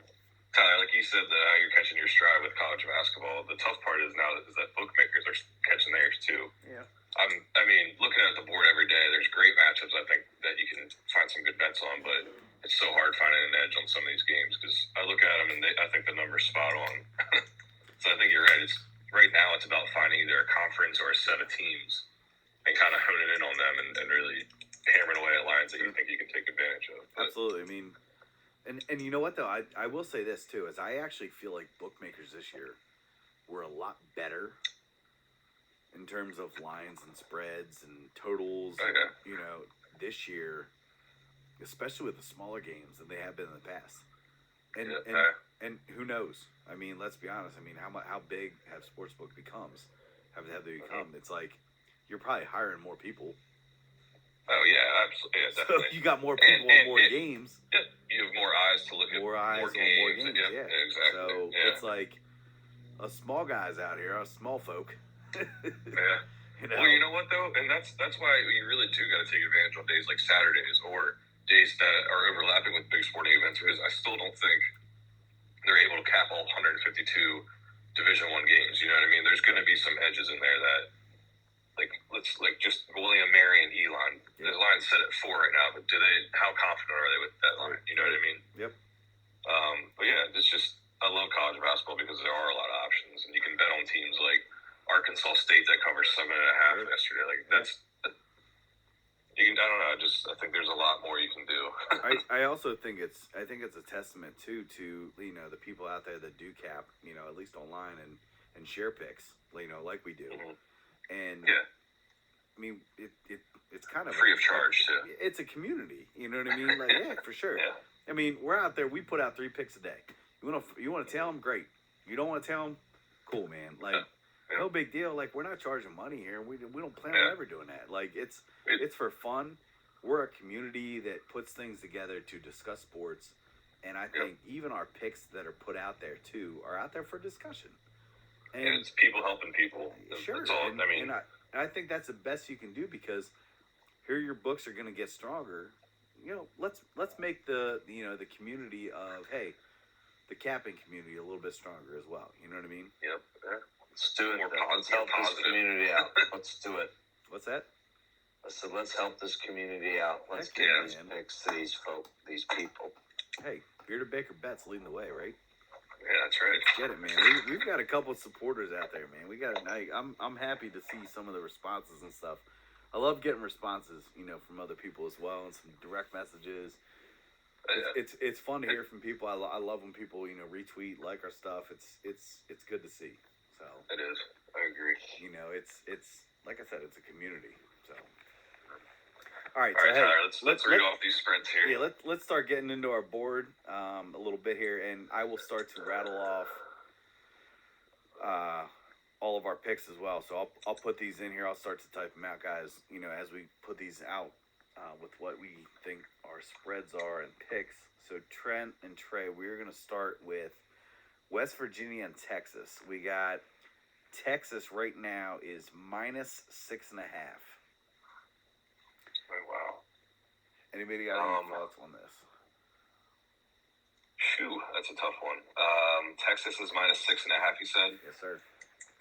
Tyler, like you said, how you're catching your stride with college basketball. The tough part is that bookmakers are catching theirs too. Yeah. I mean, looking at the board every day, there's great matchups. I think that you can find some good bets on, but it's so hard finding an edge on some of these games because I look at them and I think the number's spot on. So I think you're right. Right now, it's about finding either a conference or a set of teams and kind of honing in on them and really hammering away at lines that you think you can take advantage of. But, absolutely. I mean, and you know what, though? I will say this, too, is I actually feel like bookmakers this year were a lot better in terms of lines and spreads and totals. This year, especially with the smaller games than they have been in the past. And who knows? I mean, let's be honest. I mean, how big have sportsbook becomes? Have they become? It's like you're probably hiring more people. Oh yeah, absolutely. Yeah, definitely. So you got more people on more games. Yeah, you have more eyes to look at more games. Yeah, exactly. So it's like us small guys out here, us small folk. Yeah. Well, you know what though, and that's why you really do got to take advantage on days like Saturdays or days that are overlapping with big sporting events because I still don't think they're able to cap all 152 Division I games. You know what I mean? There's going to be some edges in there that let's just William, Mary, and Elon. Yeah. The line's set at 4 right now, but how confident are they with that line? You know what I mean? Yep. But yeah, I love college basketball because there are a lot of options, and you can bet on teams like Arkansas State that covers 7.5 yesterday. Like I don't know. I think there's a lot more you can do. I also think it's a testament too to the people out there that do cap, at least online and share picks, like we do. Mm-hmm. And yeah. I mean, it's kind of free of charge too. It's a community, you know what I mean? Like, yeah, for sure. Yeah. I mean, we're out there. We put out 3 picks a day. You want to tell them? Great. You don't want to tell them? Cool, man. Like, no big deal. Like, we're not charging money here. We don't plan on ever doing that. Like, it's for fun. We're a community that puts things together to discuss sports, and I think even our picks that are put out there too are out there for discussion. And it's people helping people. Sure. That's all. And I think that's the best you can do, because here your books are going to get stronger. Let's make the community of the capping community a little bit stronger as well. You know what I mean? Yep. Yeah. Let's do it. Let's help this community out. Let's do it. What's that? I said, let's help this community out. Let's get these picks to these people. Hey, Bearded Baker Bets leading the way, right? Yeah, that's right. Get it, man. We've got a couple of supporters out there, man. I'm happy to see some of the responses and stuff. I love getting responses, from other people as well, and some direct messages. It's fun to hear from people. I love when people retweet, like our stuff. It's good to see. So it is. I agree. It's like I said, it's a community. So all right, Tyler, let's read off these sprints here. Yeah, let's start getting into our board a little bit here, and I will start to rattle off all of our picks as well. So I'll put these in here. I'll start to type them out, guys. As we put these out with what we think our spreads are and picks. So Trent and Trey, we're gonna start with West Virginia and Texas. We got Texas right now is -6.5. Oh, wow. Anybody got any thoughts on this? Shoo, that's a tough one. Texas is -6.5, you said? Yes, sir.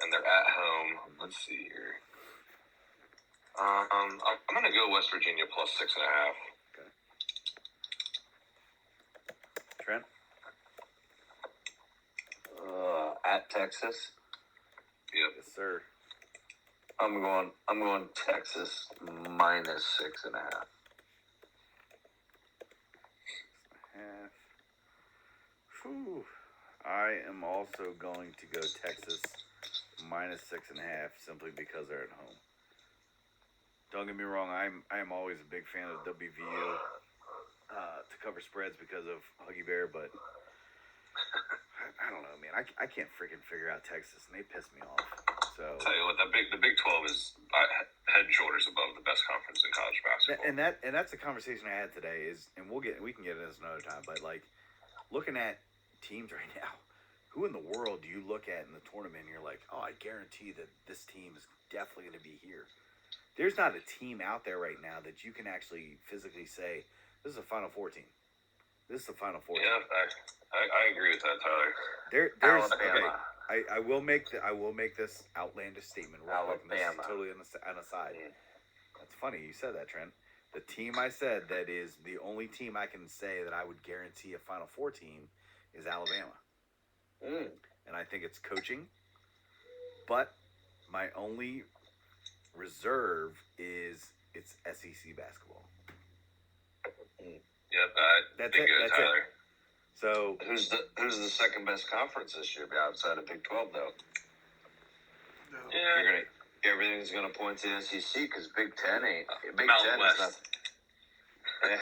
And they're at home. Let's see here. I'm going to go West Virginia +6.5. Okay. Trent? At Texas? Yep. Yes, sir. I'm going Texas -6.5. 6.5. Whew. I am also going to go Texas -6.5 simply because they're at home. Don't get me wrong, I am always a big fan of WVU to cover spreads because of Huggy Bear, but I don't know, man. I can't freaking figure out Texas, and they piss me off. So I'll tell you what, the Big 12 is head and shoulders above the best conference in college basketball. And that's the conversation I had today and we can get into this another time. But like looking at teams right now, who in the world do you look at in the tournament and you're like, oh, I guarantee that this team is definitely going to be here. There's not a team out there right now that you can actually physically say this is a Final Four team. This is the Final Four. Yeah, I agree with that, Tyler. There's Alabama. okay. I will make this outlandish statement real quick. And this is totally an aside. That's funny you said that, Trent. The team I said that is the only team I can say that I would guarantee a Final Four team is Alabama. And I think it's coaching. But my only reserve is it's SEC basketball. Yep, that's it. That's Tyler. It. So who's the second best conference this year outside of Big 12 though? No. Yeah. Everything's gonna point to SEC because Big 10 ain't. Big Mountain 10 West. is nothing. Yeah.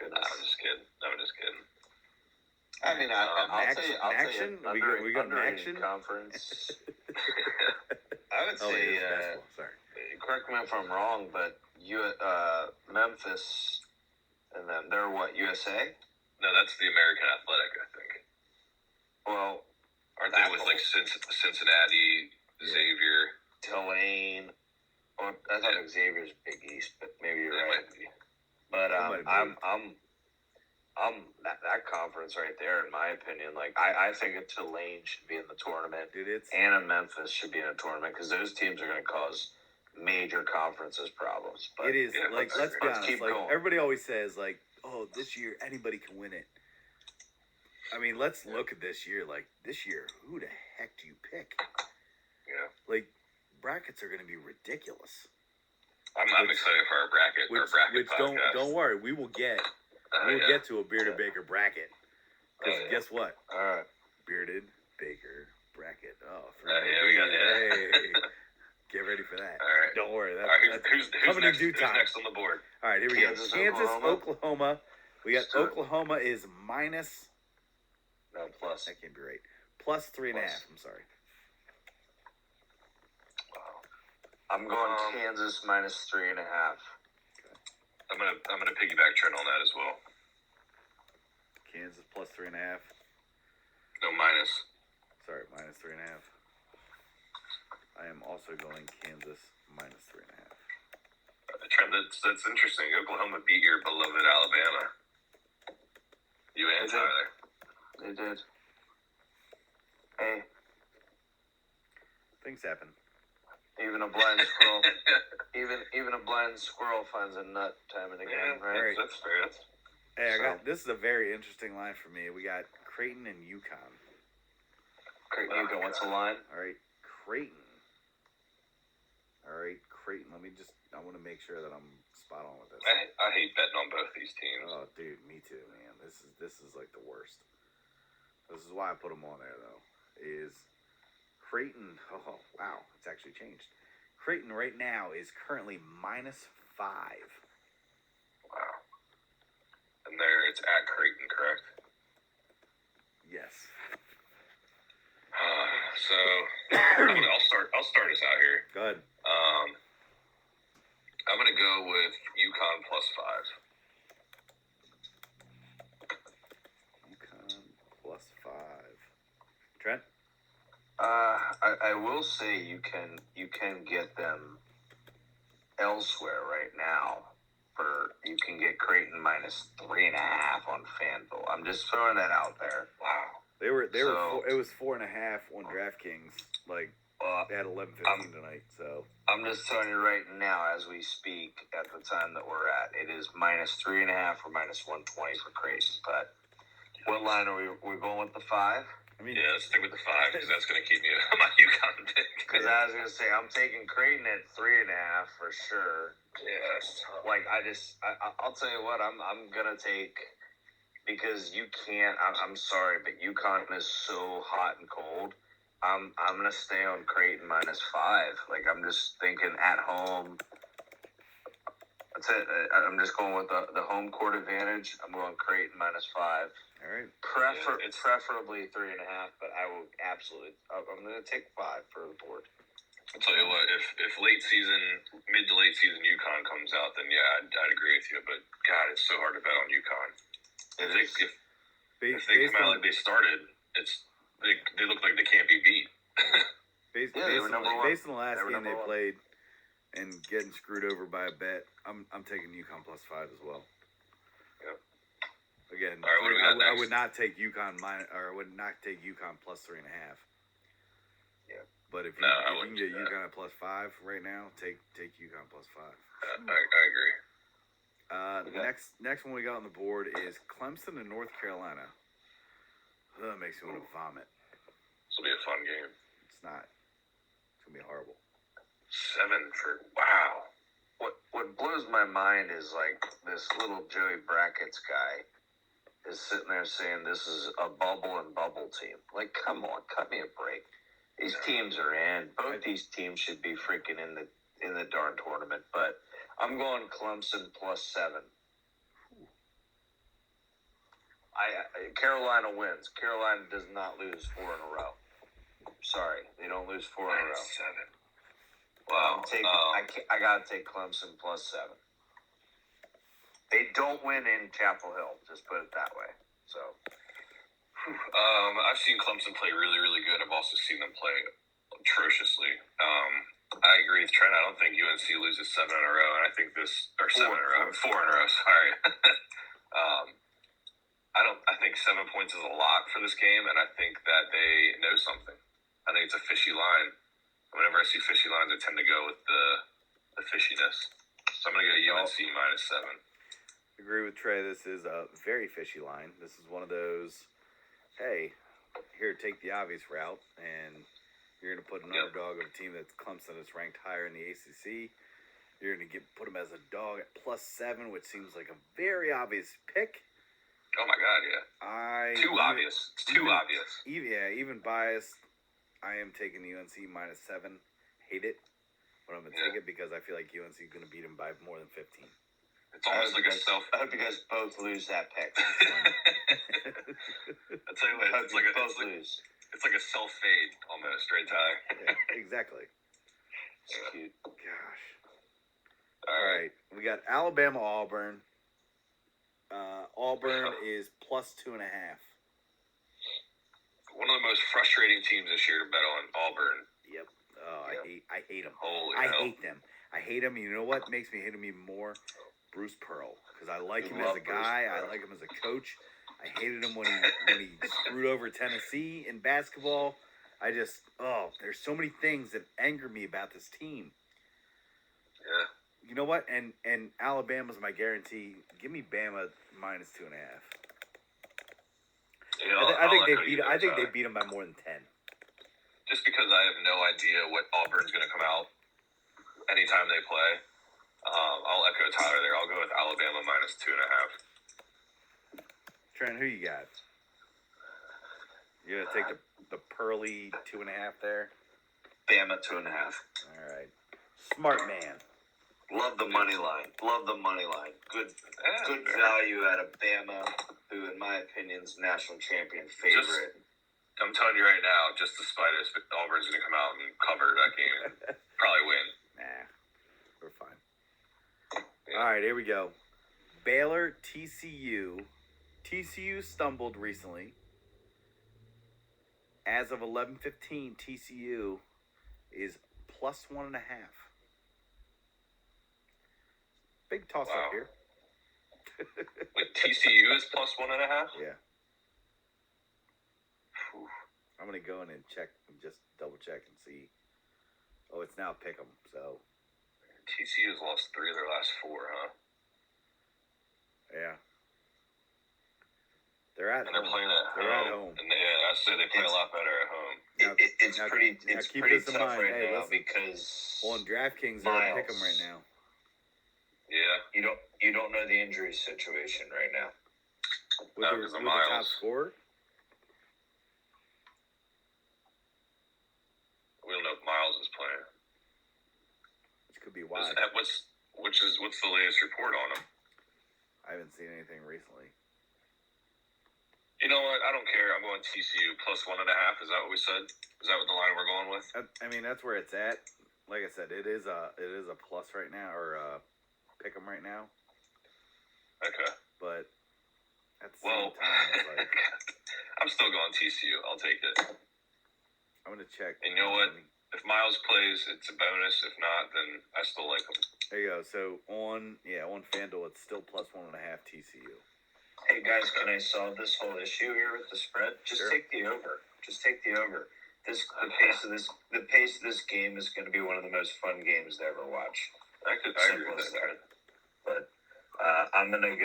I'm just kidding. I mean, I'll tell you, action. We got an action conference. I would say, sorry. Correct me if I'm wrong, but Memphis, and then they're what, USA? No, that's the American Athletic, I think. Well, aren't they with like Cincinnati, Xavier, Tulane? Well, I thought Xavier's Big East, but maybe you're right. Might be. But That conference right there, in my opinion, like I think a Tulane should be in the tournament, Dude, and a Memphis should be in a tournament because those teams are going to cause major conferences problems. But it is let's be honest. keep Like going. everybody always says, like, oh, this year anybody can win it. I mean, let's look at this year. Like this year, who the heck do you pick? Yeah. Like brackets are going to be ridiculous. I'm excited for our bracket. Which podcast. don't worry, we will get to a Bearded Baker bracket. Because guess what? All right. Bearded Baker bracket. Oh, we got it. Hey, get ready for that. All right. Don't worry. Who's coming next, in due time. Who's next on the board? All right, here we Kansas, go. Kansas, Oklahoma. We got Oklahoma is minus. No, plus. That can't be right. Plus 3.5. I'm sorry. Wow. I'm going Kansas minus 3.5. I'm gonna piggyback Trent on that as well. Kansas plus 3.5. No, minus. Sorry, minus 3.5. I am also going Kansas minus 3.5. Trent, that's interesting. Oklahoma beat your beloved Alabama. You and Tyler. They did. Hey, Things happen. even a blind squirrel, even a blind squirrel finds a nut time and again, right? That's fair. Hey, this is a very interesting line for me. We got Creighton and UConn. Creighton, UConn, what's the line? All right, Creighton. All right, Creighton. I want to make sure that I'm spot on with this. I hate betting on both these teams. Oh, dude, me too, man. This is like the worst. This is why I put them on there, though. Is Creighton? Oh, wow, it's actually changed. Creighton right now is currently minus 5. Wow. And it's at Creighton, correct? Yes. So I'll start us out here. Go ahead. I'm gonna go with UConn plus 5. UConn plus 5. Trent? I will say you can get them elsewhere right now. You can get Creighton minus 3.5 on FanDuel. I'm just throwing that out there. Wow. They were. It was 4.5 on DraftKings. Like they had 11:15 tonight. So I'm just telling you right now, as we speak, at the time that we're at, it is minus 3.5 or minus 120 for Creighton. But what line are we going with the 5? I mean, yeah, let's stick with the 5 because that's gonna keep me on my UConn pick. Because I was gonna say I'm taking Creighton at 3.5 for sure. Yeah, that's tough. Like I'll tell you what, I'm gonna take, because you can't. I'm sorry, but UConn is so hot and cold. I'm gonna stay on Creighton minus 5. Like I'm just thinking at home. That's it. I'm just going with the home court advantage. I'm going Creighton minus 5. all right. Preferably 3.5, but I will absolutely. I'm gonna take 5 for the board. I'll tell you what, if mid to late season UConn comes out, then yeah, I'd agree with you. But God, it's so hard to bet on UConn. If they come out like they started, they look like they can't be beat. Based on the last game they played and getting screwed over by a bet, I'm taking UConn plus 5 as well. Yep. Again, all right, what do we got next? I would not take UConn plus 3.5. Yeah. But if you can get UConn at plus 5 right now, take UConn plus 5. I agree. Next one we got on the board is Clemson and North Carolina. That makes me want to vomit. This will be a fun game. It's not. It's gonna be horrible. 7 for wow. What blows my mind is like this little Joey Brackets guy is sitting there saying this is a bubble and bubble team. Like, come on, cut me a break. These teams are in. Both these teams should be freaking in the darn tournament. But I'm going Clemson plus 7. Carolina wins. Carolina does not lose 4 in a row. Sorry, they don't lose 4 in a row. 7. Wow. I gotta take Clemson plus 7. They don't win in Chapel Hill. Just put it that way. So. I've seen Clemson play really, really good. I've also seen them play atrociously. I agree with Trent. I don't think UNC loses 7 in a row, and I think 4 in a row. Sorry. I think 7 points is a lot for this game, and I think that they know something. I think it's a fishy line. Whenever I see fishy lines, I tend to go with the fishiness. So I'm going to go UNC -7. Agree with Trey. This is a very fishy line. This is one of those, hey, here, take the obvious route, and you're going to put an underdog of a team that's Clemson that's ranked higher in the ACC. You're going to put them as a dog at +7, which seems like a very obvious pick. Oh my God, yeah. Too obvious. It's too obvious. Even biased. I am taking the UNC -7. Hate it, but I'm gonna take it because I feel like UNC is gonna beat them by more than 15. It's almost like a self. I hope you guys both lose that pick. I tell you what, it's like a self fade almost, right, Tyler? Yeah, exactly. It's cute. Gosh. All right. We got Alabama Auburn. Auburn is +2.5. One of the most frustrating teams this year to bet on, Auburn. Yep. Oh, yep. I hate them. Holy I hell. hate them. I hate them. You know what makes me hate them even more? Bruce Pearl, because I like him as a guy. I like him as a coach. I hated him when he screwed over Tennessee in basketball. There's so many things that anger me about this team. Yeah. You know what? And Alabama's my guarantee. Give me Bama -2.5. I think they beat them by more than 10. Just because I have no idea what Auburn's going to come out anytime they play. I'll echo Tyler there. I'll go with Alabama -2.5. Trent, who you got? You gonna take the pearly 2.5 there? Bama 2.5. All right. Smart man. Love the money line. Good value out of Bama, who, in my opinion, is national champion favorite. I'm telling you right now, just despite us, Auburn's going to come out and cover that game and probably win. Nah, we're fine. Yeah. All right, here we go. Baylor, TCU. TCU stumbled recently. As of 11:15, TCU is +1.5. Big toss up here. Wait, TCU is +1.5? Yeah. Whew. I'm gonna go in and check and just double check and see. Oh, it's now pick 'em. So TCU's lost 3 of their last 4, huh? Yeah. They're at and home. They're playing at home. They're at home. And I say they play a lot better at home. It's pretty tough mind. right Hey, now listen. because On DraftKings, they're at pick 'em right now. Yeah. You don't know the injury situation right now. With the top scorer? We don't know if Miles is playing. Which could be why. What's the latest report on him? I haven't seen anything recently. You know what? I don't care. I'm going TCU +1.5. Is that what we said? Is that what the line we're going with? I mean, that's where it's at. Like I said, it is a plus right now, or pick 'em right now. Okay. But at the same time, it's like, I'm still going TCU. I'll take it. I'm gonna check. And you know what? If Miles plays, it's a bonus. If not, then I still like him. There you go. So on FanDuel, it's still +1.5 TCU. Hey guys, can I solve this whole issue here with the spread? Just take the over. The pace of this game is going to be one of the most fun games to ever watch. I agree with that. But I'm gonna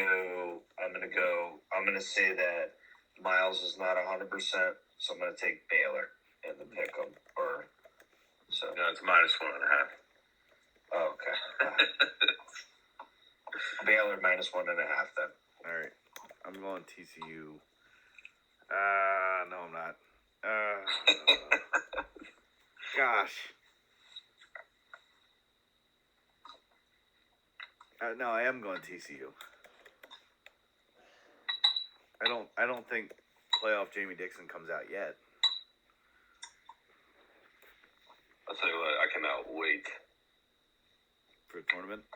say that Miles is not 100%, so I'm gonna take Baylor in the pick 'em. No, it's -1.5. Oh, okay. Baylor -1.5 then. All right. I'm going TCU. No, I'm not. Gosh. No, I am going TCU. I don't think playoff Jamie Dixon comes out yet. I'll tell you what, I cannot wait. For a tournament?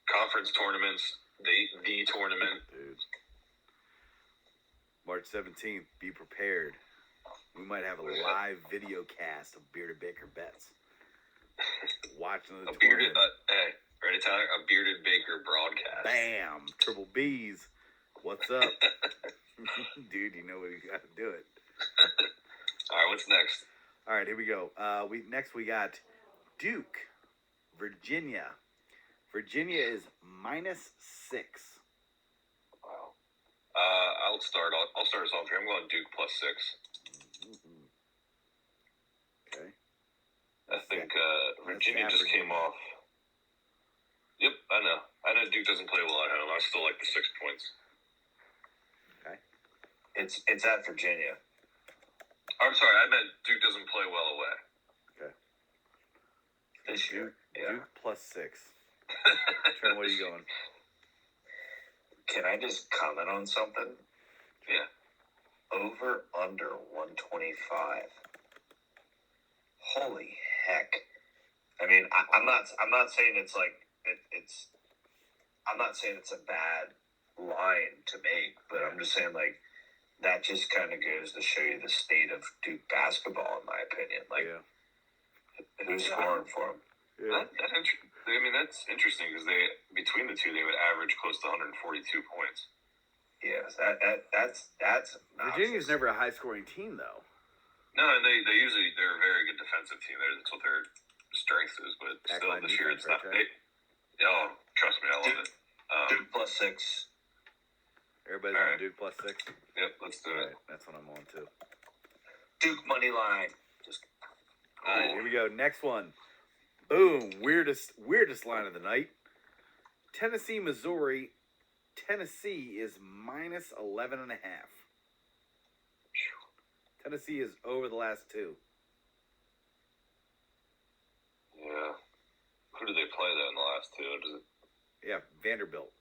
Conference tournaments, the tournament. Dude. March 17th, be prepared. We might have a live video cast of Bearded Baker bets. Watching the tournament. Hey, ready, Tyler? A Bearded Baker broadcast. Bam! Triple B's. What's up? Dude, you know what you got to do it. All right, what's next? All right, here we go. We got Duke, Virginia. Virginia is -6. Wow. I'll start. I'll start us off here. I'm going Duke +6. Mm-hmm. Okay. I think Virginia just came off. Yep, I know. I know Duke doesn't play well at home. I still like the 6 points. Okay. It's at Virginia. I'm sorry, I meant Duke doesn't play well away. Okay. This year. Duke +6. Trent, where are you going? Can I just comment on something? Yeah. Over under 125. Holy heck! I mean, I'm not saying it's like it's. I'm not saying it's a bad line to make, but I'm just saying like that just kind of goes to show you the state of Duke basketball, in my opinion. Like, who's scoring for them? Yeah. That's interesting because between the two they would average close to 142 points. Yes, that's Virginia's never a high scoring team though. No, and they're a very good defensive team. That's what their strength is, but still this year it's not. Trust me, I love it. Duke +6. Everybody's on Duke +6. Yep, let's do it. Right, that's what I'm on too. Duke money line. All right, here we go. Next one. Boom. Weirdest line of the night. Tennessee, Missouri. Tennessee is -11.5. Tennessee is over the last two. Yeah. Who did they play though in the last two? Yeah, Vanderbilt.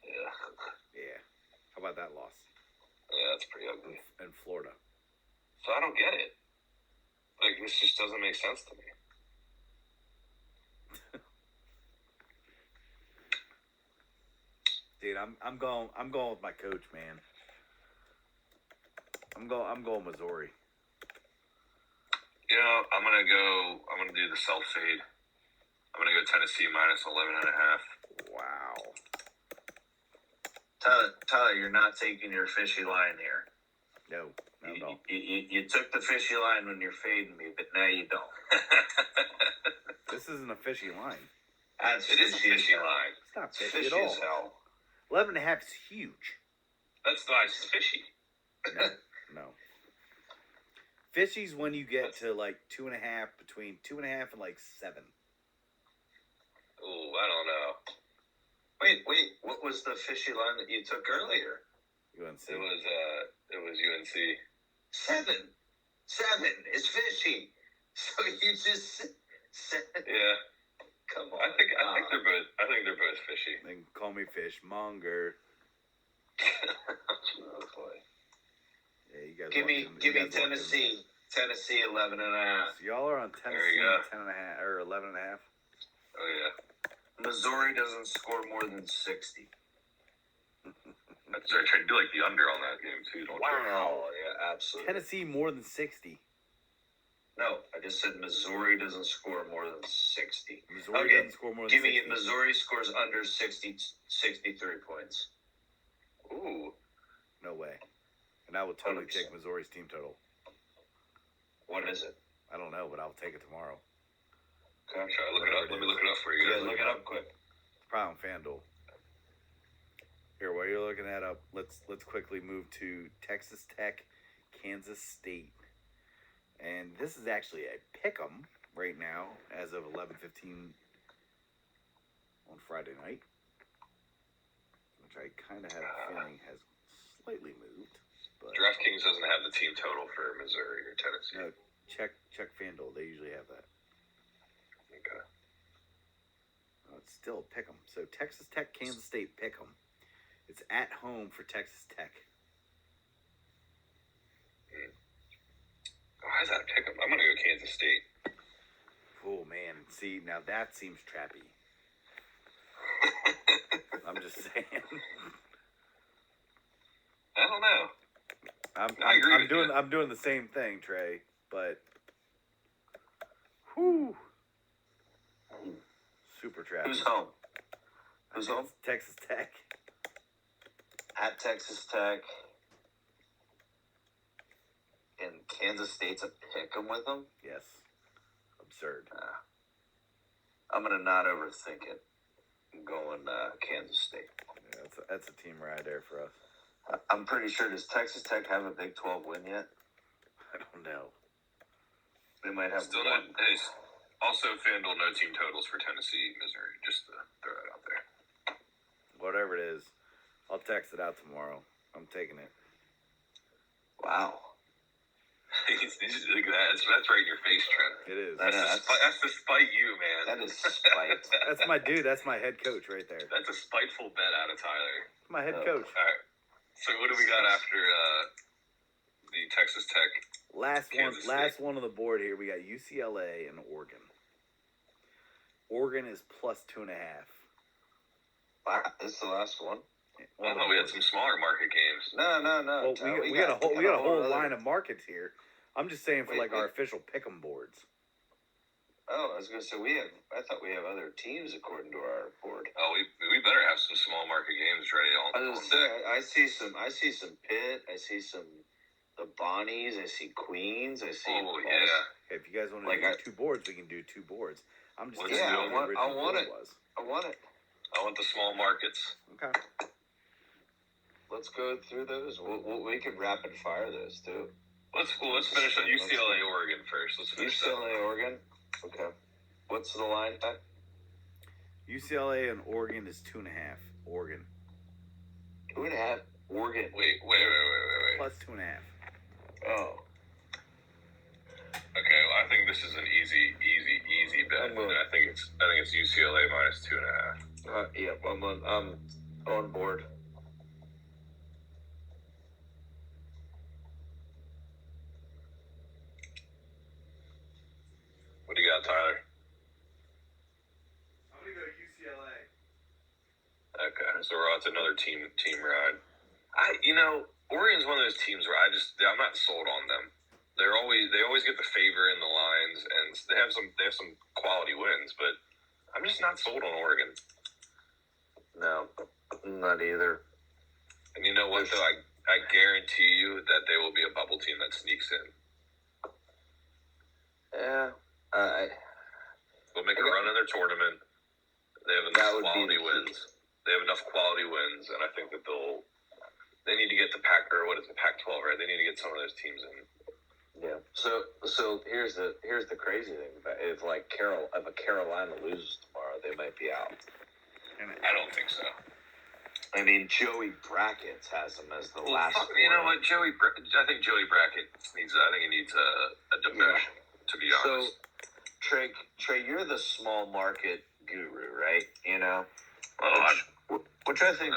Yeah. Yeah. How about that loss? Yeah, that's pretty ugly. In Florida. So I don't get it. Like, this just doesn't make sense to me. Dude, I'm going with my coach, man. I'm going Missouri. I'm gonna do the self fade. I'm gonna go Tennessee -11.5. Wow. Tyler, you're not taking your fishy line here. No. You took the fishy line when you're fading me, but now you don't. This isn't a fishy line. It is a fishy line. It's not fishy at all. As hell. 11.5 is huge. That's nice. It's fishy. No. Fishy's when you get to like 2.5, between 2.5 and like 7. Ooh, I don't know. Wait. What was the fishy line that you took earlier? UNC. It was UNC. 7 is fishy. So you just said. Yeah. Come on. I think they're both fishy. They can call me fishmonger. Oh boy. Yeah, you guys. Give me Tennessee. Tennessee 11.5. So y'all are on Tennessee 10.5 or 11.5. Oh yeah. Missouri doesn't score more than 60. That's right. Try to do like the under on that game too. Don't you? Yeah, absolutely. Tennessee more than 60. No, I just said Missouri doesn't score more than 60. Missouri doesn't score more than 60. Give me it. Missouri scores under 63 points. Ooh. No way. And I will totally 100%. take Missouri's team total. What is it? I don't know, but I'll take it tomorrow. Okay, I'm trying to look it up. Let me look it up for you guys. Yeah, look it up quick. It's probably on FanDuel. Here, while you're looking that up, let's quickly move to Texas Tech, Kansas State. And this is actually a pick'em right now as of 11:15 on Friday night, which I kind of have a feeling has slightly moved. But DraftKings doesn't have the team total for Missouri or Tennessee. no, check FanDuel. They usually have that. Okay. It's still a pick'em. So Texas Tech, Kansas State pick'em. It's at home for Texas Tech. Why is that a pick 'em? I'm gonna go Kansas State. Oh man, see now that seems trappy. I'm just saying. I don't know. I'm doing the same thing, Trey, but whoo, super trappy. Who's home? Who's home? Texas Tech. At Texas Tech. Kansas State's a pick 'em with them. Yes. Absurd. I'm gonna not overthink it. I'm going Kansas State. Yeah, that's a team right there for us. I'm pretty sure. Does Texas Tech have a Big 12 win yet? I don't know. They might have Still one. not. Hey, also, FanDuel no team totals for Tennessee, Missouri. Just to throw that out there. Whatever it is, I'll text it out tomorrow. I'm taking it. Wow. Look at that. That's right in your face, Trent. It is. That's to spite you, man. That is spite. That's my dude. That's my head coach right there. That's a spiteful bet out of Tyler. My head coach. All right. So what do we got after the Texas Tech? Last one on the board here. We got UCLA and Oregon. Oregon is plus 2.5. Wow, this is the last one. I thought we had some smaller market games. No. Well, we got a whole line of markets here. I'm just saying for our official pick'em boards. Oh, I was gonna say I thought we have other teams according to our board. Oh, we better have some small market games ready on. I was gonna say I see some Pitt. I see some the Bonnies. I see Queens. I see. Oh yeah. Hey, if you guys want to do 2 boards, we can do 2 boards. I'm just Let's do it. I want it. I want it. I want the small markets. Okay. Let's go through those. We can rapid fire those too. Let's finish on UCLA Oregon first. Let's finish UCLA Oregon. Okay. What's the line at? UCLA and Oregon is 2.5. Oregon. 2.5. Oregon. Wait. Plus 2.5. Oh. Okay, well, I think this is an easy bet. I think it's UCLA minus 2.5. Yeah, I'm on board. What do you got, Tyler? I'm gonna go UCLA. Okay, so we're on to another team ride. Oregon's one of those teams where I'm not sold on them. They always get the favor in the lines, and they have some quality wins, but I'm just not sold on Oregon. No, not either. And you know what, though? I guarantee you that they will be a bubble team that sneaks in. Yeah. They'll make a run in their tournament. They have enough quality wins. They have enough quality wins, and I think that they need to get the Pac-12, right? They need to get some of those teams in. Yeah. So here's the crazy thing about it. If a Carolina loses tomorrow, they might be out. I don't think so. I mean, Joey Brackett has them as the last. You know what, I think Joey Brackett needs a demotion. To be honest. So, Trey, you're the small market guru, right? You know, which I think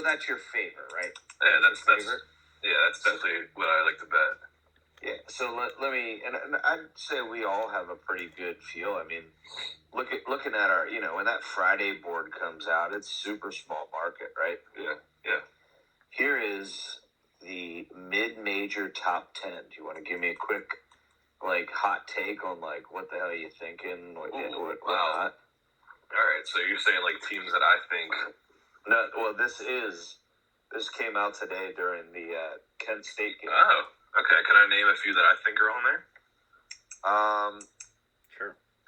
that's your favor, right? Yeah, that's definitely what I like to bet. Yeah. So let me, and I'd say we all have a pretty good feel. I mean, looking at our, when that Friday board comes out, it's super small market, right? Yeah. Here is the mid-major top 10. Do you want to give me a quick, hot take on what the hell are you thinking? What not? All right, so you're saying teams that I think. No, well, this came out today during the Kent State game. Oh, okay. Can I name a few that I think are on there?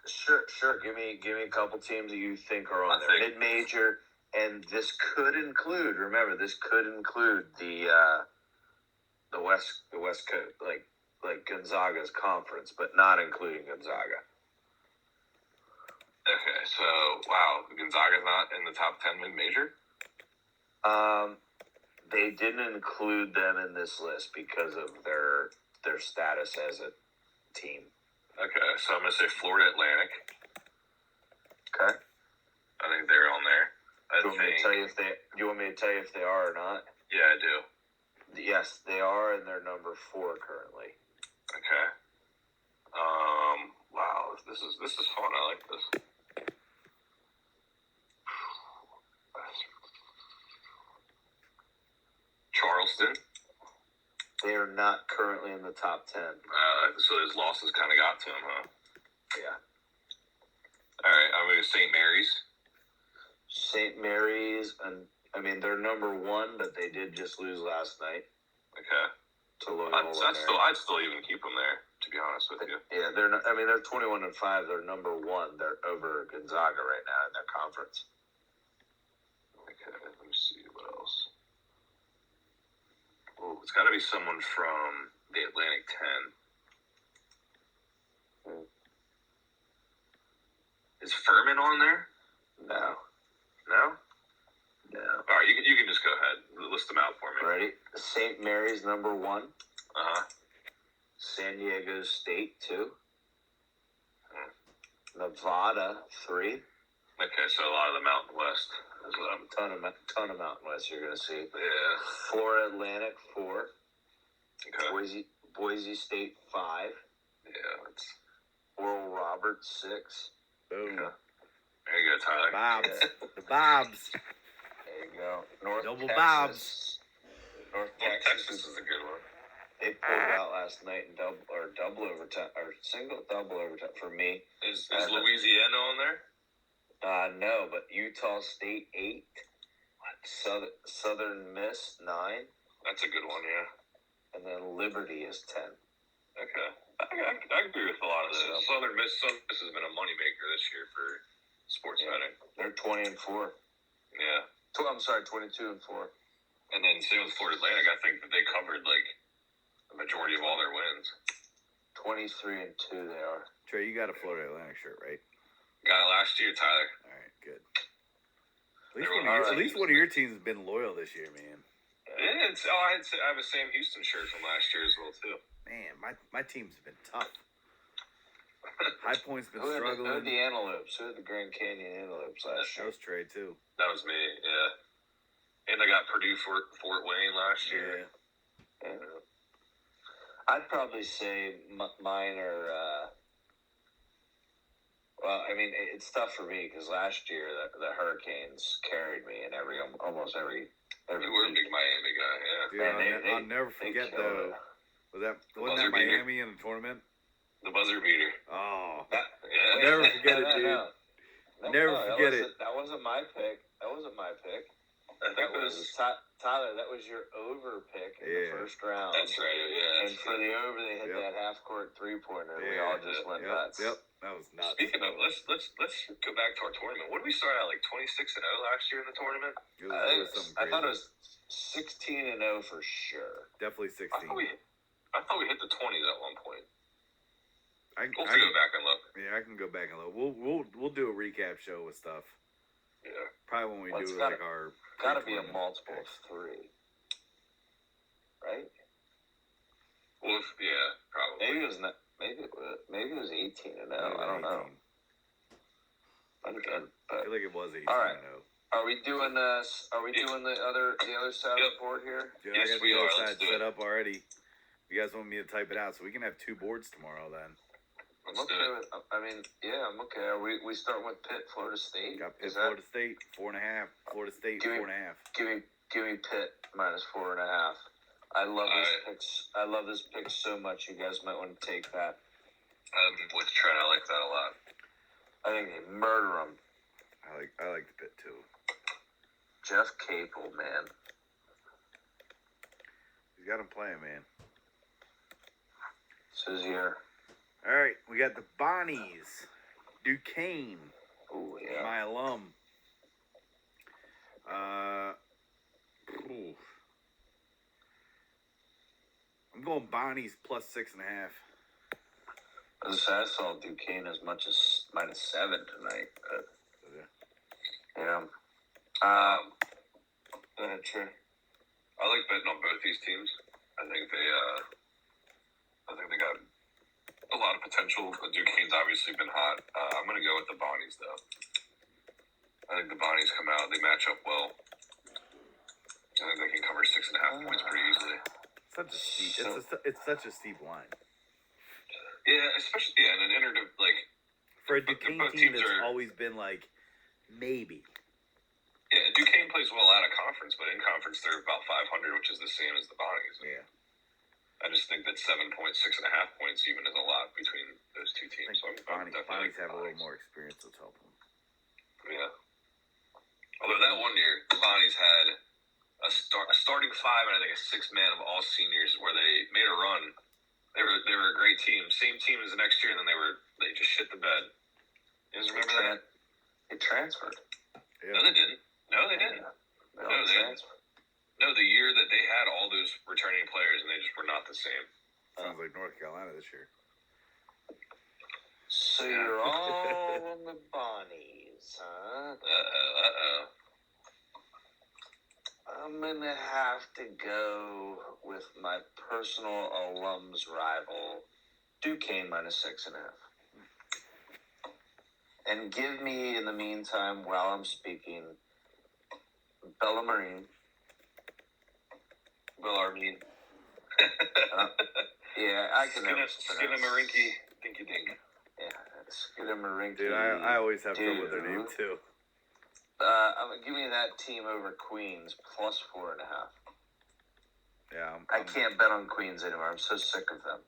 Sure. Give me a couple teams that you think are on there. Mid-major, and this could include. Remember, this could include the West Coast, like Gonzaga's conference, but not including Gonzaga. Okay, so wow, Gonzaga's not in the top 10 mid-major. They didn't include them in this list because of their status as a team. Okay, so I'm gonna say Florida Atlantic. Okay. I think they're on there. Do you want me to tell you if they are or not? Yeah, I do. Yes, they are, and they're number 4 currently. Okay. Wow, this is fun. I like this. Charleston. They are not currently in the top 10. So his losses kind of got to him, huh? Yeah. All right, I'm going to St. Mary's. St. Mary's, and I mean, they're number 1, but they did just lose last night. Okay. to Loyola. I'd still even keep them there, to be honest with you. Yeah, they're 21-5. They're number one. They're over Gonzaga right now in their conference. Okay, let me see what else. Oh, it's got to be someone from the Atlantic 10. Is Furman on there? No. No? No. All right, you can just go ahead. List them out for me. Ready? St. Mary's number one. Uh-huh. San Diego State 2. Nevada 3. Okay, so a lot of the Mountain West. Ton of Mountain West you're gonna see. Yeah. Florida Atlantic 4. Okay. Boise State 5. Yeah, that's... Oral Roberts 6. Boom. Okay. There you go, Tyler. Bobs. Yeah. The Bobs. There you go. North Double Texas. Bobs. North Texas is a good one. They pulled out last night in double overtime or double overtime for me. Is Louisiana on there? No, but Utah State 8. Southern Miss 9. That's a good one, yeah. And then Liberty is 10. Okay. I agree with a lot of those. Southern Miss has been a moneymaker this year for sports betting. They're 20-4. Yeah. I'm sorry, 22-4. And then same with Florida Atlantic. I think that they covered like the majority of all their wins. 23-2 they are. Trey, you got a Florida Atlantic shirt, right? Got it last year, Tyler. All right, good. At least one of your teams has been loyal this year, man. Yeah, I have a Sam Houston shirt from last year as well too. Man, my team's been tough. High Point's been Who struggling. are the Antelopes? Who are the Grand Canyon Antelopes last That year? was Trey, too. That was me, yeah. And I got Purdue Fort Wayne last year. Yeah. I'd probably say mine are. Well, I mean, it's tough for me because last year the Hurricanes carried me in almost every. You were a big Miami guy, yeah. Dude, I'll never forget the. Wasn't that Miami in the tournament? The buzzer beater. Oh. Yeah. Never forget it, dude. Never forget it. That wasn't my pick. I think it was Tyler. That was your over pick in the first round. That's right. Yeah. And for the over, they hit that half court 3-pointer. We all just went nuts. Yep. That was nuts. Speaking of, let's go back to our tournament. What did we start at? Like 26-0 last year in the tournament. I thought it was 16-0 for sure. Definitely 16. I thought we hit the 20s at one point. We'll have I to go back and look. Yeah, I can go back and look. We'll do a recap show with stuff. Yeah. Probably when we do our. Gotta be a multiple of 3, right? Well, probably. Maybe it was not. Maybe it was 18-0. I don't know. I feel like it was 18-0. All right. Are we doing the other side of the board here? Dude, yes, I got we the are. other Let's side do set it. up already. You guys want me to type it out so we can have 2 boards tomorrow then. Let's I'm okay do it. with. I mean, yeah, I'm okay. Are we starting with Pitt, Florida State? Got Pitt, Florida State 4.5. Florida State 4.5. Give me Pitt minus 4.5. I love this pick. I love this pick so much. You guys might want to take that. I'm with Trent. I like that a lot. I think they murder them. I like the Pitt too. Jeff Capel, man. He's got him playing, man. This is here. All right, we got the Bonnies. Duquesne. Oh, yeah. My alum. I'm going Bonnies plus 6.5. I saw Duquesne as much as minus 7 tonight. Yeah. Go ahead, Trey. I like betting on both these teams. I think they got a lot of potential. Duquesne's obviously been hot. I'm going to go with the Bonnies, though. I think the Bonnies come out. They match up well. I think they can cover 6.5 points pretty easily. It's such a steep line. Yeah, especially in an for a Duquesne team that's always been like maybe. Yeah, Duquesne plays well out of conference, but in conference they're about 500, which is the same as the Bonnies. Yeah. I just think that 7 points, 6.5 points, even is a lot between those two teams. So Bonnies have a little more experience that's helping them. Yeah. Although that one year, the Bonnies had a starting five and I think a six-man of all seniors where they made a run. They were a great team. Same team as the next year, and then they just shit the bed. You guys remember that? They transferred. Yeah. No, they didn't. No, they didn't. No, they transferred. No, the year that they had all those returning players, and they just were not the same. Sounds like North Carolina this year. So you're all on the Bonnies, huh? Uh-oh. I'm going to have to go with my personal alums rival, Duquesne -6.5. And give me, in the meantime, while I'm speaking, Bellarmine. Yeah, I can never pronounce. Skinamarinky, dinky dink. Yeah, Skinamarinky. Dude, I always have trouble with their name, too. Give me that team over Queens +4.5. Yeah, I can't bet on Queens anymore. I'm so sick of them.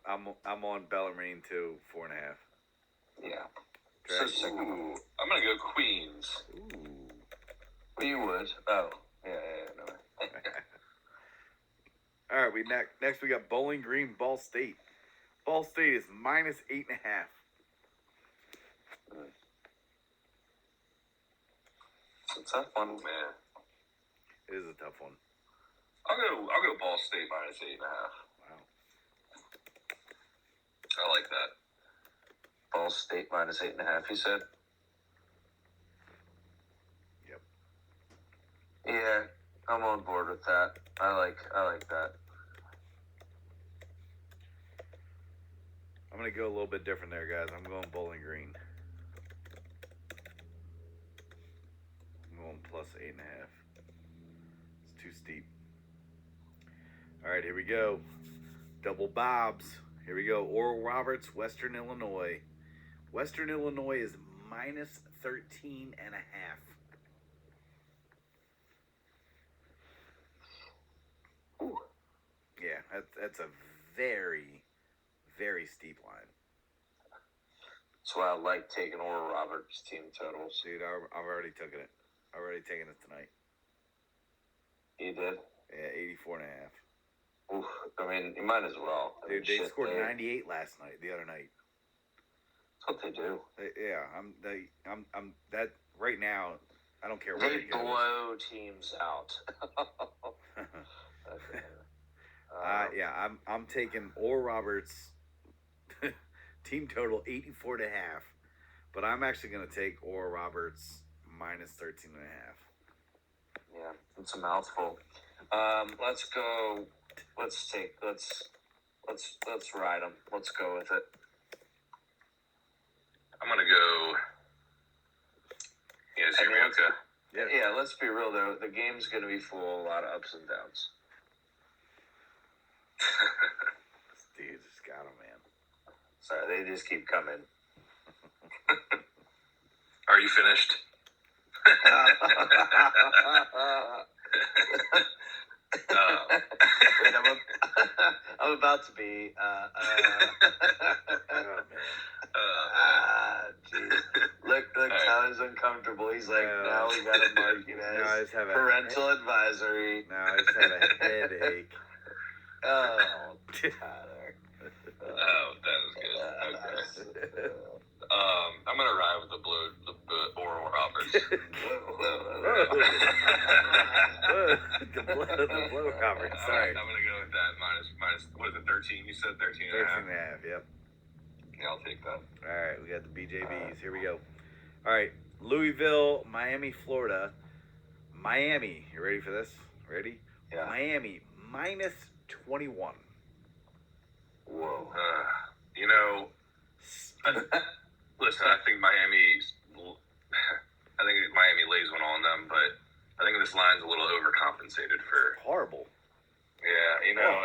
I'm on Bellarmine too, 4.5. Yeah, so sick of them. I'm gonna go Queens. Ooh. Well, you would. Oh, yeah, no way. All right, next we got Bowling Green, Ball State. Ball State is -8.5. It's a tough one, man. It is a tough one. I'll go Ball State -8.5. Wow. I like that. Ball State -8.5. You said. Yep. Yeah, I'm on board with that. I like that. I'm gonna go a little bit different there, guys. I'm going Bowling Green. I'm going +8.5. It's too steep. All right, here we go. Double Bobs. Here we go. Oral Roberts, Western Illinois. Western Illinois is -13.5. Ooh. Yeah, that's a very, very steep line. That's why I like taking Oral Roberts team totals. Dude, I've already taken it. I've already taken it tonight. You did? Yeah, 84.5. Oof, I mean, you might as well. Dude, they scored 98 last night, the other night. That's what they do. Yeah, I'm that right now. I don't care where they blow teams out. Okay. Yeah, I'm taking Oral Roberts team total 84.5, but I'm actually gonna take Oral Roberts -13.5. Yeah, it's a mouthful. Let's go. Let's ride them. Let's go with it. I'm gonna go. You guys hear me okay? Yeah, let's be real though. The game's gonna be full, a lot of ups and downs. Dude, just got him, man. Sorry, they just keep coming. Are you finished? Wait, I'm about to be. Oh, man. Jeez. Look, right. Tyler's uncomfortable. He's like, now we got to mark you Now I just have parental advisory. Now I just have a headache. Oh, Tyler. Oh, that is good. Okay. I'm gonna ride with the Oral Roberts. the blow Roberts. Sorry. I'm gonna go with that minus. What is it? 13? You said 13.5. Yep. Yeah, I'll take that. All right, we got the BJBs. Here we go. All right, Louisville, Miami, Florida. Miami, you ready for this? Ready? Yeah. Miami -21. Whoa. Listen, I think Miami lays one on them, but I think this line's a little overcompensated for. Horrible. Yeah,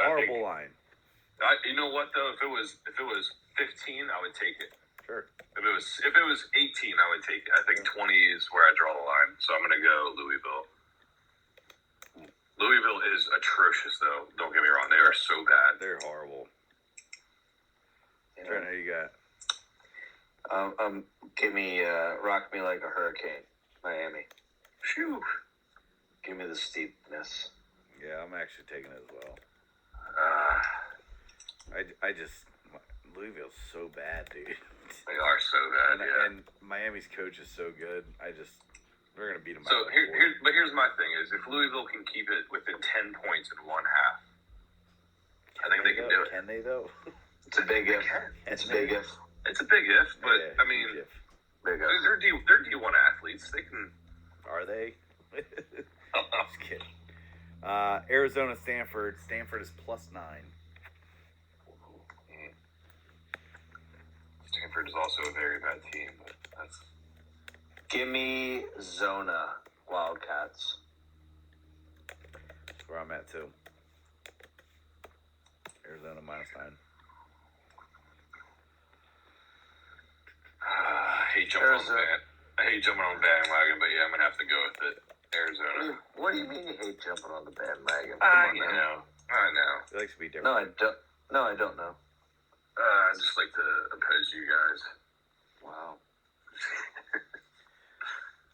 horrible line. You know what though? If it was 15, I would take it. Sure. If it was 18, I would take it. I think 20 is where I draw the line, so I'm gonna go Louisville. Louisville is atrocious, though. Don't get me wrong; they are so bad. They're horrible. Trent, who you got? Give me rock me like a hurricane, Miami. Phew. Give me the steepness. Yeah, I'm actually taking it as well. Uh, I just Louisville's so bad, dude. they are so bad, And Miami's coach is so good. We're gonna beat them. So here's my thing: is if Louisville can keep it within 10 points in one half, I think they can do it. Can they though? It's a big if. It's a big if. It's a big if, but Yeah, I mean, huge if. Big if. they're D1 athletes. They can. Are they? Just kidding. Arizona, Stanford. Stanford is +9. Stanford is also a very bad team, but that's. Give me Zona Wildcats. That's where I'm at too. Arizona -9. I hate jumping on the bandwagon, but yeah, I'm gonna have to go with it. Arizona. What do you mean you hate jumping on the bandwagon? I know. It likes to be different. No, I don't. No, I don't know. I just like to oppose you guys. Wow.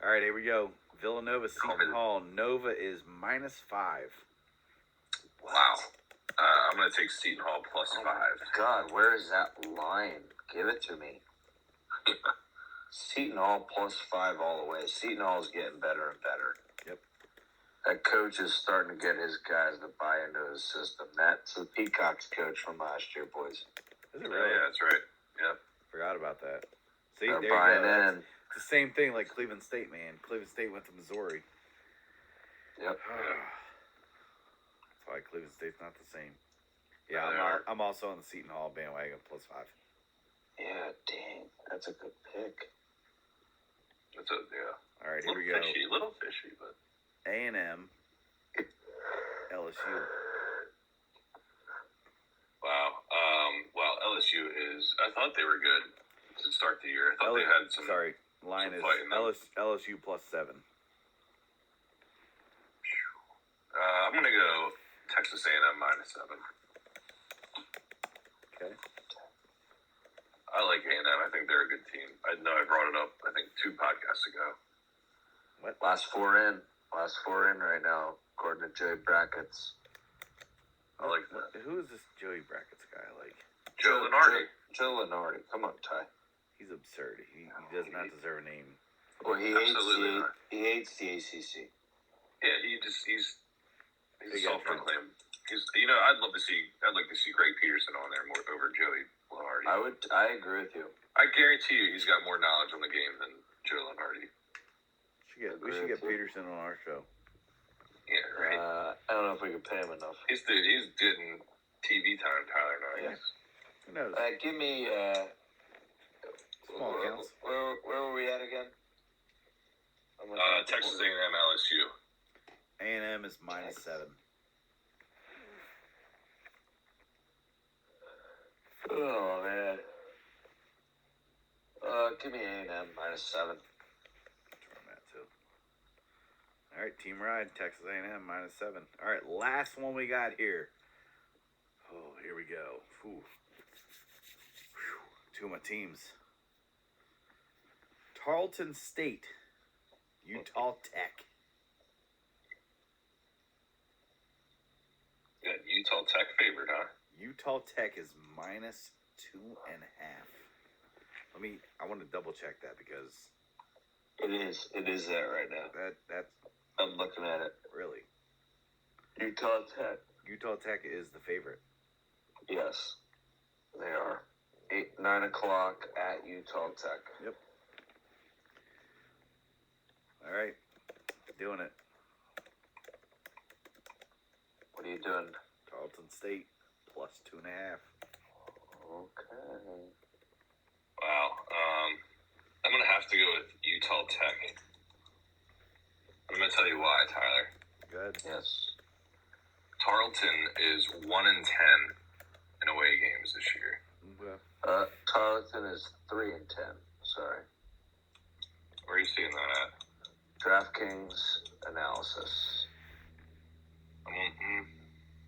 All right, here we go. Villanova, Call Seton me- Hall. Nova is -5. Wow. I'm gonna take Seton Hall +5. God, where is that line? Give it to me. Seton Hall +5 all the way. Seton Hall is getting better and better. Yep. That coach is starting to get his guys to buy into his system. That's the Peacock's coach from last year, boys. Is it Oh, really? yeah, that's right. Yep. Forgot about that. See, They're there you buying go. in. It's the same thing like Cleveland State, man. Cleveland State went to Missouri. Yep. That's why Cleveland State's not the same. Yeah, Yeah, they are. I'm also on the Seton Hall bandwagon +5. Yeah, dang. That's a good pick. That's yeah. All right, here we go. Little fishy, but. A&M, LSU. Wow. Well, LSU is. I thought they were good to start the year. I thought they had some. Sorry, line is fight in them. LSU +7. I'm gonna go Texas A&M -7. Okay. I like A&M. I think they're a good team. I know I brought it up. I think 2 podcasts ago. Last four in right now, according to Joey Brackets. I like that. Who is this Joey Brackets guy? Like, Joe Lenardi. Joe Lenardi. Come on, Ty. he's absurd. He does not deserve a name. Well, he Absolutely hates not. he hates the ACC. Yeah, he's Big self-proclaimed. I'd like to see Greg Peterson on there more over Joey Lenardi. I agree with you. I guarantee you he's got more knowledge on the game than Joe Lenardi. We should get Peterson on our show. Yeah, right. I don't know if we can pay him enough. He's getting TV time, Tyler. Yeah. Nice. Who knows? Give me Small accounts. where were we at again? Texas A&M LSU. A&M is -7. Oh man. Give me A&M -7. That's where I'm at too. All right, team ride. Texas A&M -7. All right, last one we got here. Oh, here we go. Whew. 2 of my teams. Tarleton State, Utah Tech. You got Utah Tech favored, huh? Utah Tech is -2.5. I want to double check that because It is that right now. that's I'm looking at it. really Utah Tech. Utah Tech is the favorite. Yes, they are. 9 o'clock at Utah Tech. Yep. All right, doing it. What are you doing? Tarleton State +2.5. Okay. Wow. I'm gonna have to go with Utah Tech. I'm gonna tell you why, Tyler. Good. Yes. Tarleton is 1-10 in away games this year. Okay. Tarleton is 3-10. Sorry. Where are you seeing that at? DraftKings analysis.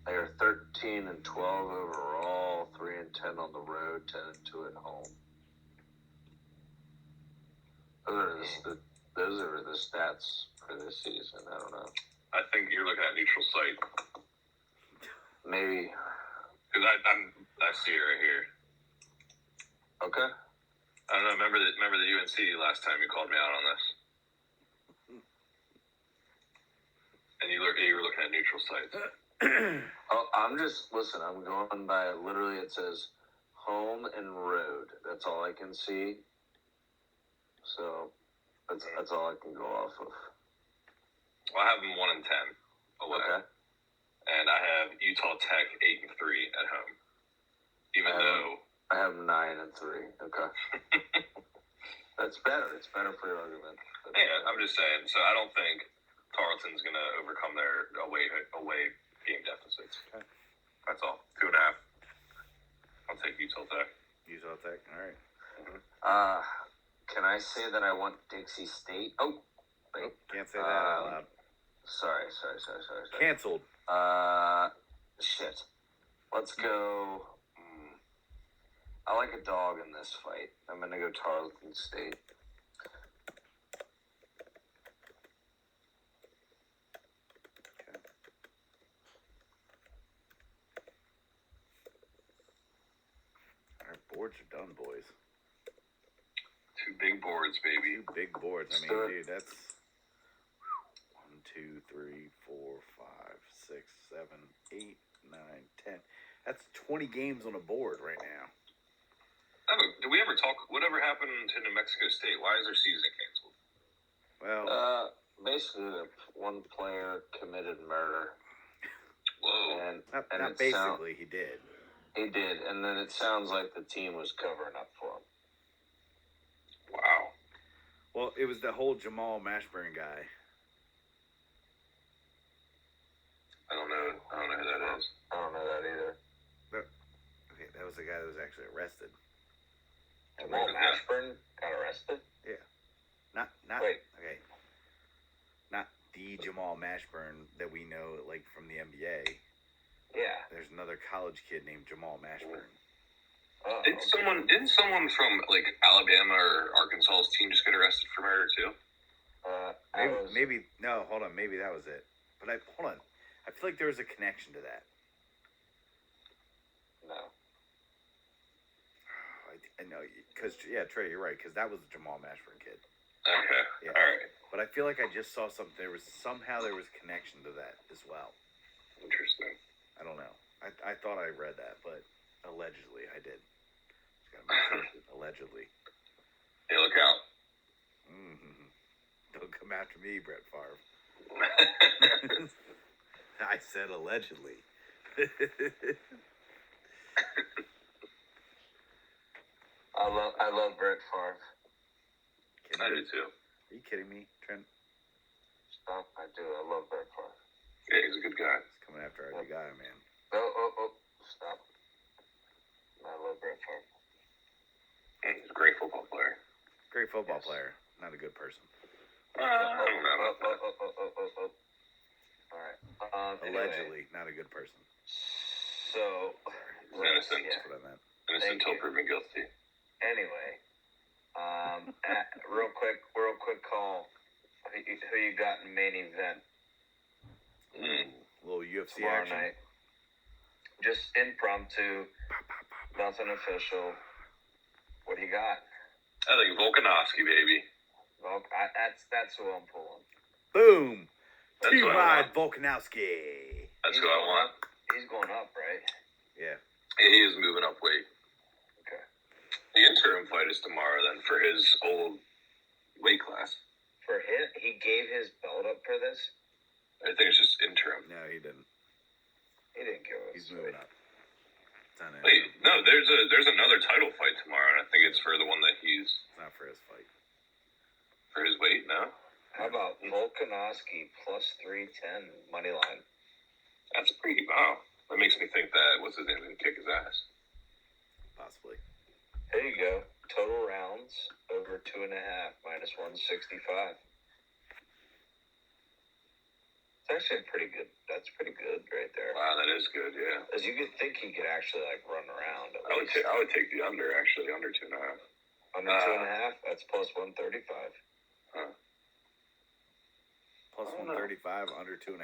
They are 13-12 overall, 3-10 on the road, 10-2 at home. Those are the stats for this season. I don't know. I think you're looking at neutral site. Maybe. Because I see it right here. Okay. I don't know. Remember the UNC last time you called me out on this, and you were looking at neutral sites. Oh, I'm going by literally. It says home and road. That's all I can see. So that's all I can go off of. Well, I have them 1-10 away, Okay. and I have Utah Tech 8-3 at home. Even though I have 9-3. Okay. That's better. It's better for your argument. I'm just saying. So I don't think Tarleton's going to overcome their away game deficits. Okay. That's all. 2.5. I'll take Utah Tech. Utah Tech. All right. Can I say that I want Dixie State? Oh, wait. Can't say that out loud. Sorry. Canceled. Shit. Let's go. I like a dog in this fight. I'm gonna go Tarleton State. Okay. Our boards are done, boys. 2 big boards, baby. 2 big boards. I mean, dude, that's 1, 2, 3, 4, 5, 6, 7, 8, 9, 10. That's 20 games on a board right now. Did we ever talk? Whatever happened to New Mexico State? Why is their season canceled? Well, basically, one player committed murder. Whoa. And not basically, he did. He did, and then it sounds like the team was covering up for him. Wow. Well, it was the whole Jamal Mashburn guy. I don't know who that is. I don't know that either. Okay, that was the guy that was actually arrested. Jamal Mashburn got arrested? Yeah. Not Wait. Okay. Not the Jamal Mashburn that we know, like, from the NBA. Yeah. There's another college kid named Jamal Mashburn. Oh, Didn't someone from like Alabama or Arkansas's team just get arrested for murder too? Maybe no, hold on, maybe that was it. But hold on. I feel like there was a connection to that. No. I know, because Trey, you're right, because that was the Jamal Mashburn kid. Okay. Yeah. All right. But I feel like I just saw something. There was connection to that as well. Interesting. I don't know. I thought I read that, but allegedly I did. Just gotta make sure. Allegedly. Hey, look out. Mm-hmm. Don't come after me, Brett Favre. I said allegedly. I love Brett Favre. I do too. Are you kidding me, Trent? Stop. I do. I love Brett Favre. Yeah, he's a good guy. He's coming after our guy, man. Oh. Stop. I love Brett Favre. He's a great football player. Great football player. Not a good person. I don't know about that. All right. Allegedly, not a good person. So, He's innocent. That's what I meant. Innocent until proven guilty. Anyway, real quick call. Who you got in main event A little UFC tomorrow action. night? Just impromptu, nothing official. What do you got? I think Volkanovski, baby. Well, that's who I'm pulling. Boom! That's what I T-Rod Volkanovski. That's who I want. He's going up, right? Yeah. Yeah, he is moving up weight. Okay. The interim fight is tomorrow then for his old weight class. For him, he gave his belt up for this? I think it's just interim. No, he didn't. He didn't give us. He's moving up. It's not Wait, no, there's another title fight tomorrow, and I think it's for the one that he's It's not for his fight. for his weight. No, How about Volkanovski plus 310 money line? that's pretty. Wow, that makes me think that what's his name can kick his ass. Possibly. There you go. Total rounds over 2.5 minus 165. It's actually pretty good. That's pretty good right there. Wow, that is good. Yeah, As you could think he could actually like run around. I would take the under actually, under 2.5. Under 2.5. That's plus 135. Huh. Plus I don't know. 135, under 2.5.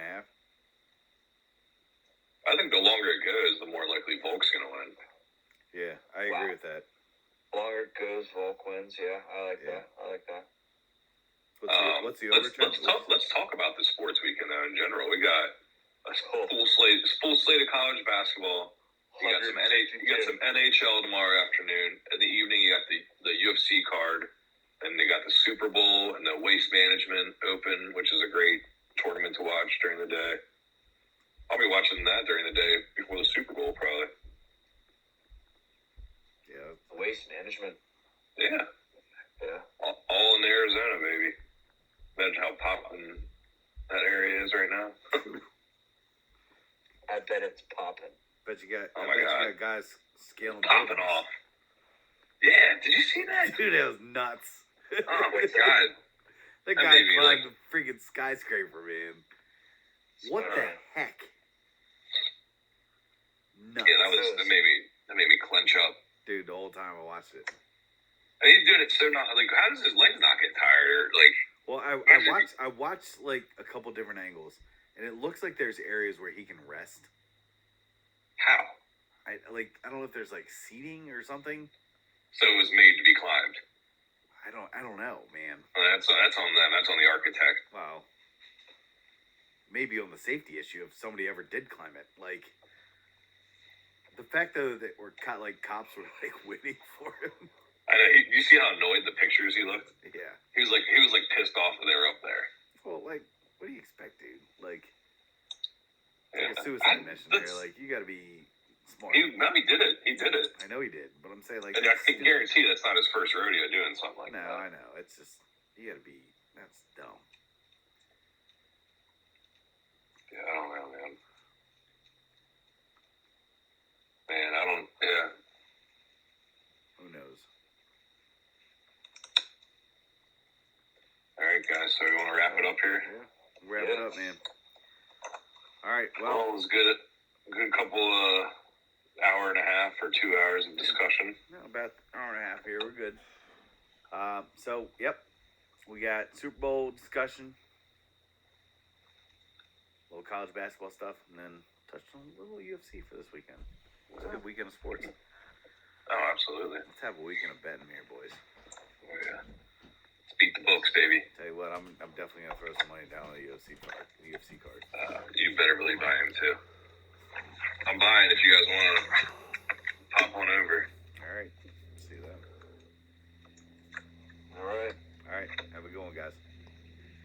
I think the longer it goes, the more likely Volk's going to win. Yeah, I agree with that. Longer it goes, Volk wins. Yeah, I like that. What's the overturn? Let's talk about the sports weekend though. In general, we got a full slate of college basketball. You got some NHL tomorrow afternoon. In the evening, you got the UFC card, and they got the Super Bowl and the Waste Management Open, which is a great tournament to watch during the day. I'll be watching that during the day before the Super Bowl, probably. Yeah, Waste Management. Yeah. All in Arizona, baby. Imagine how popping that area is right now. I bet it's popping. Bet you got. Oh I my bet God. you got guys scaling Popping buildings. off. Yeah, did you see that? Dude, that was nuts. Oh my God. That That guy made me, climbed the freaking skyscraper, man. What the heck? Nuts. Yeah, that made me clench up. Dude, the whole time I watched it. And he's doing it so not like. How does his legs not get tired? Or like, Well, I watched like a couple different angles, and it looks like there's areas where he can rest. how? I don't know if there's like seating or something. So it was made to be climbed. I don't know, man. Well, that's on them. That's on the architect. Wow. Maybe on the safety issue if somebody ever did climb it. Like the fact though that cops were like waiting for him. I know. You see how annoyed the pictures he looked? Yeah. He was like pissed off that they were up there. Well, like, what do you expect, dude? Like, Yeah. like a suicide mission there. Like, you got to be smart. He did it. He did it. I know he did, but I'm saying like. And I can guarantee that's not his first rodeo doing something like no, that. I know. It's just you got to be. That's dumb. Yeah, I don't know, man. Man, I don't. Yeah. Who knows? All right, guys. So we want to wrap it up here. Yeah. Wrap it up, man. All right. Well, Well, it was good. Good couple hour and a half or 2 hours of discussion. no, about an hour and a half here. We're good. So, yep. We got Super Bowl discussion, a little college basketball stuff, and then touched on a little UFC for this weekend. It was a good weekend of sports. Oh, absolutely. Let's have a weekend of betting here, boys. Oh, yeah. Let's beat the books, baby. Tell you what, I'm definitely gonna throw some money down on the UFC card. You better believe I am too. I'm buying if you guys want to pop on over. All right. See you then. All right. All right. Have a good one, guys.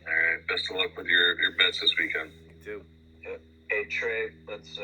All right. Best of luck with your bets this weekend. You too. Yep. Hey Trey, let's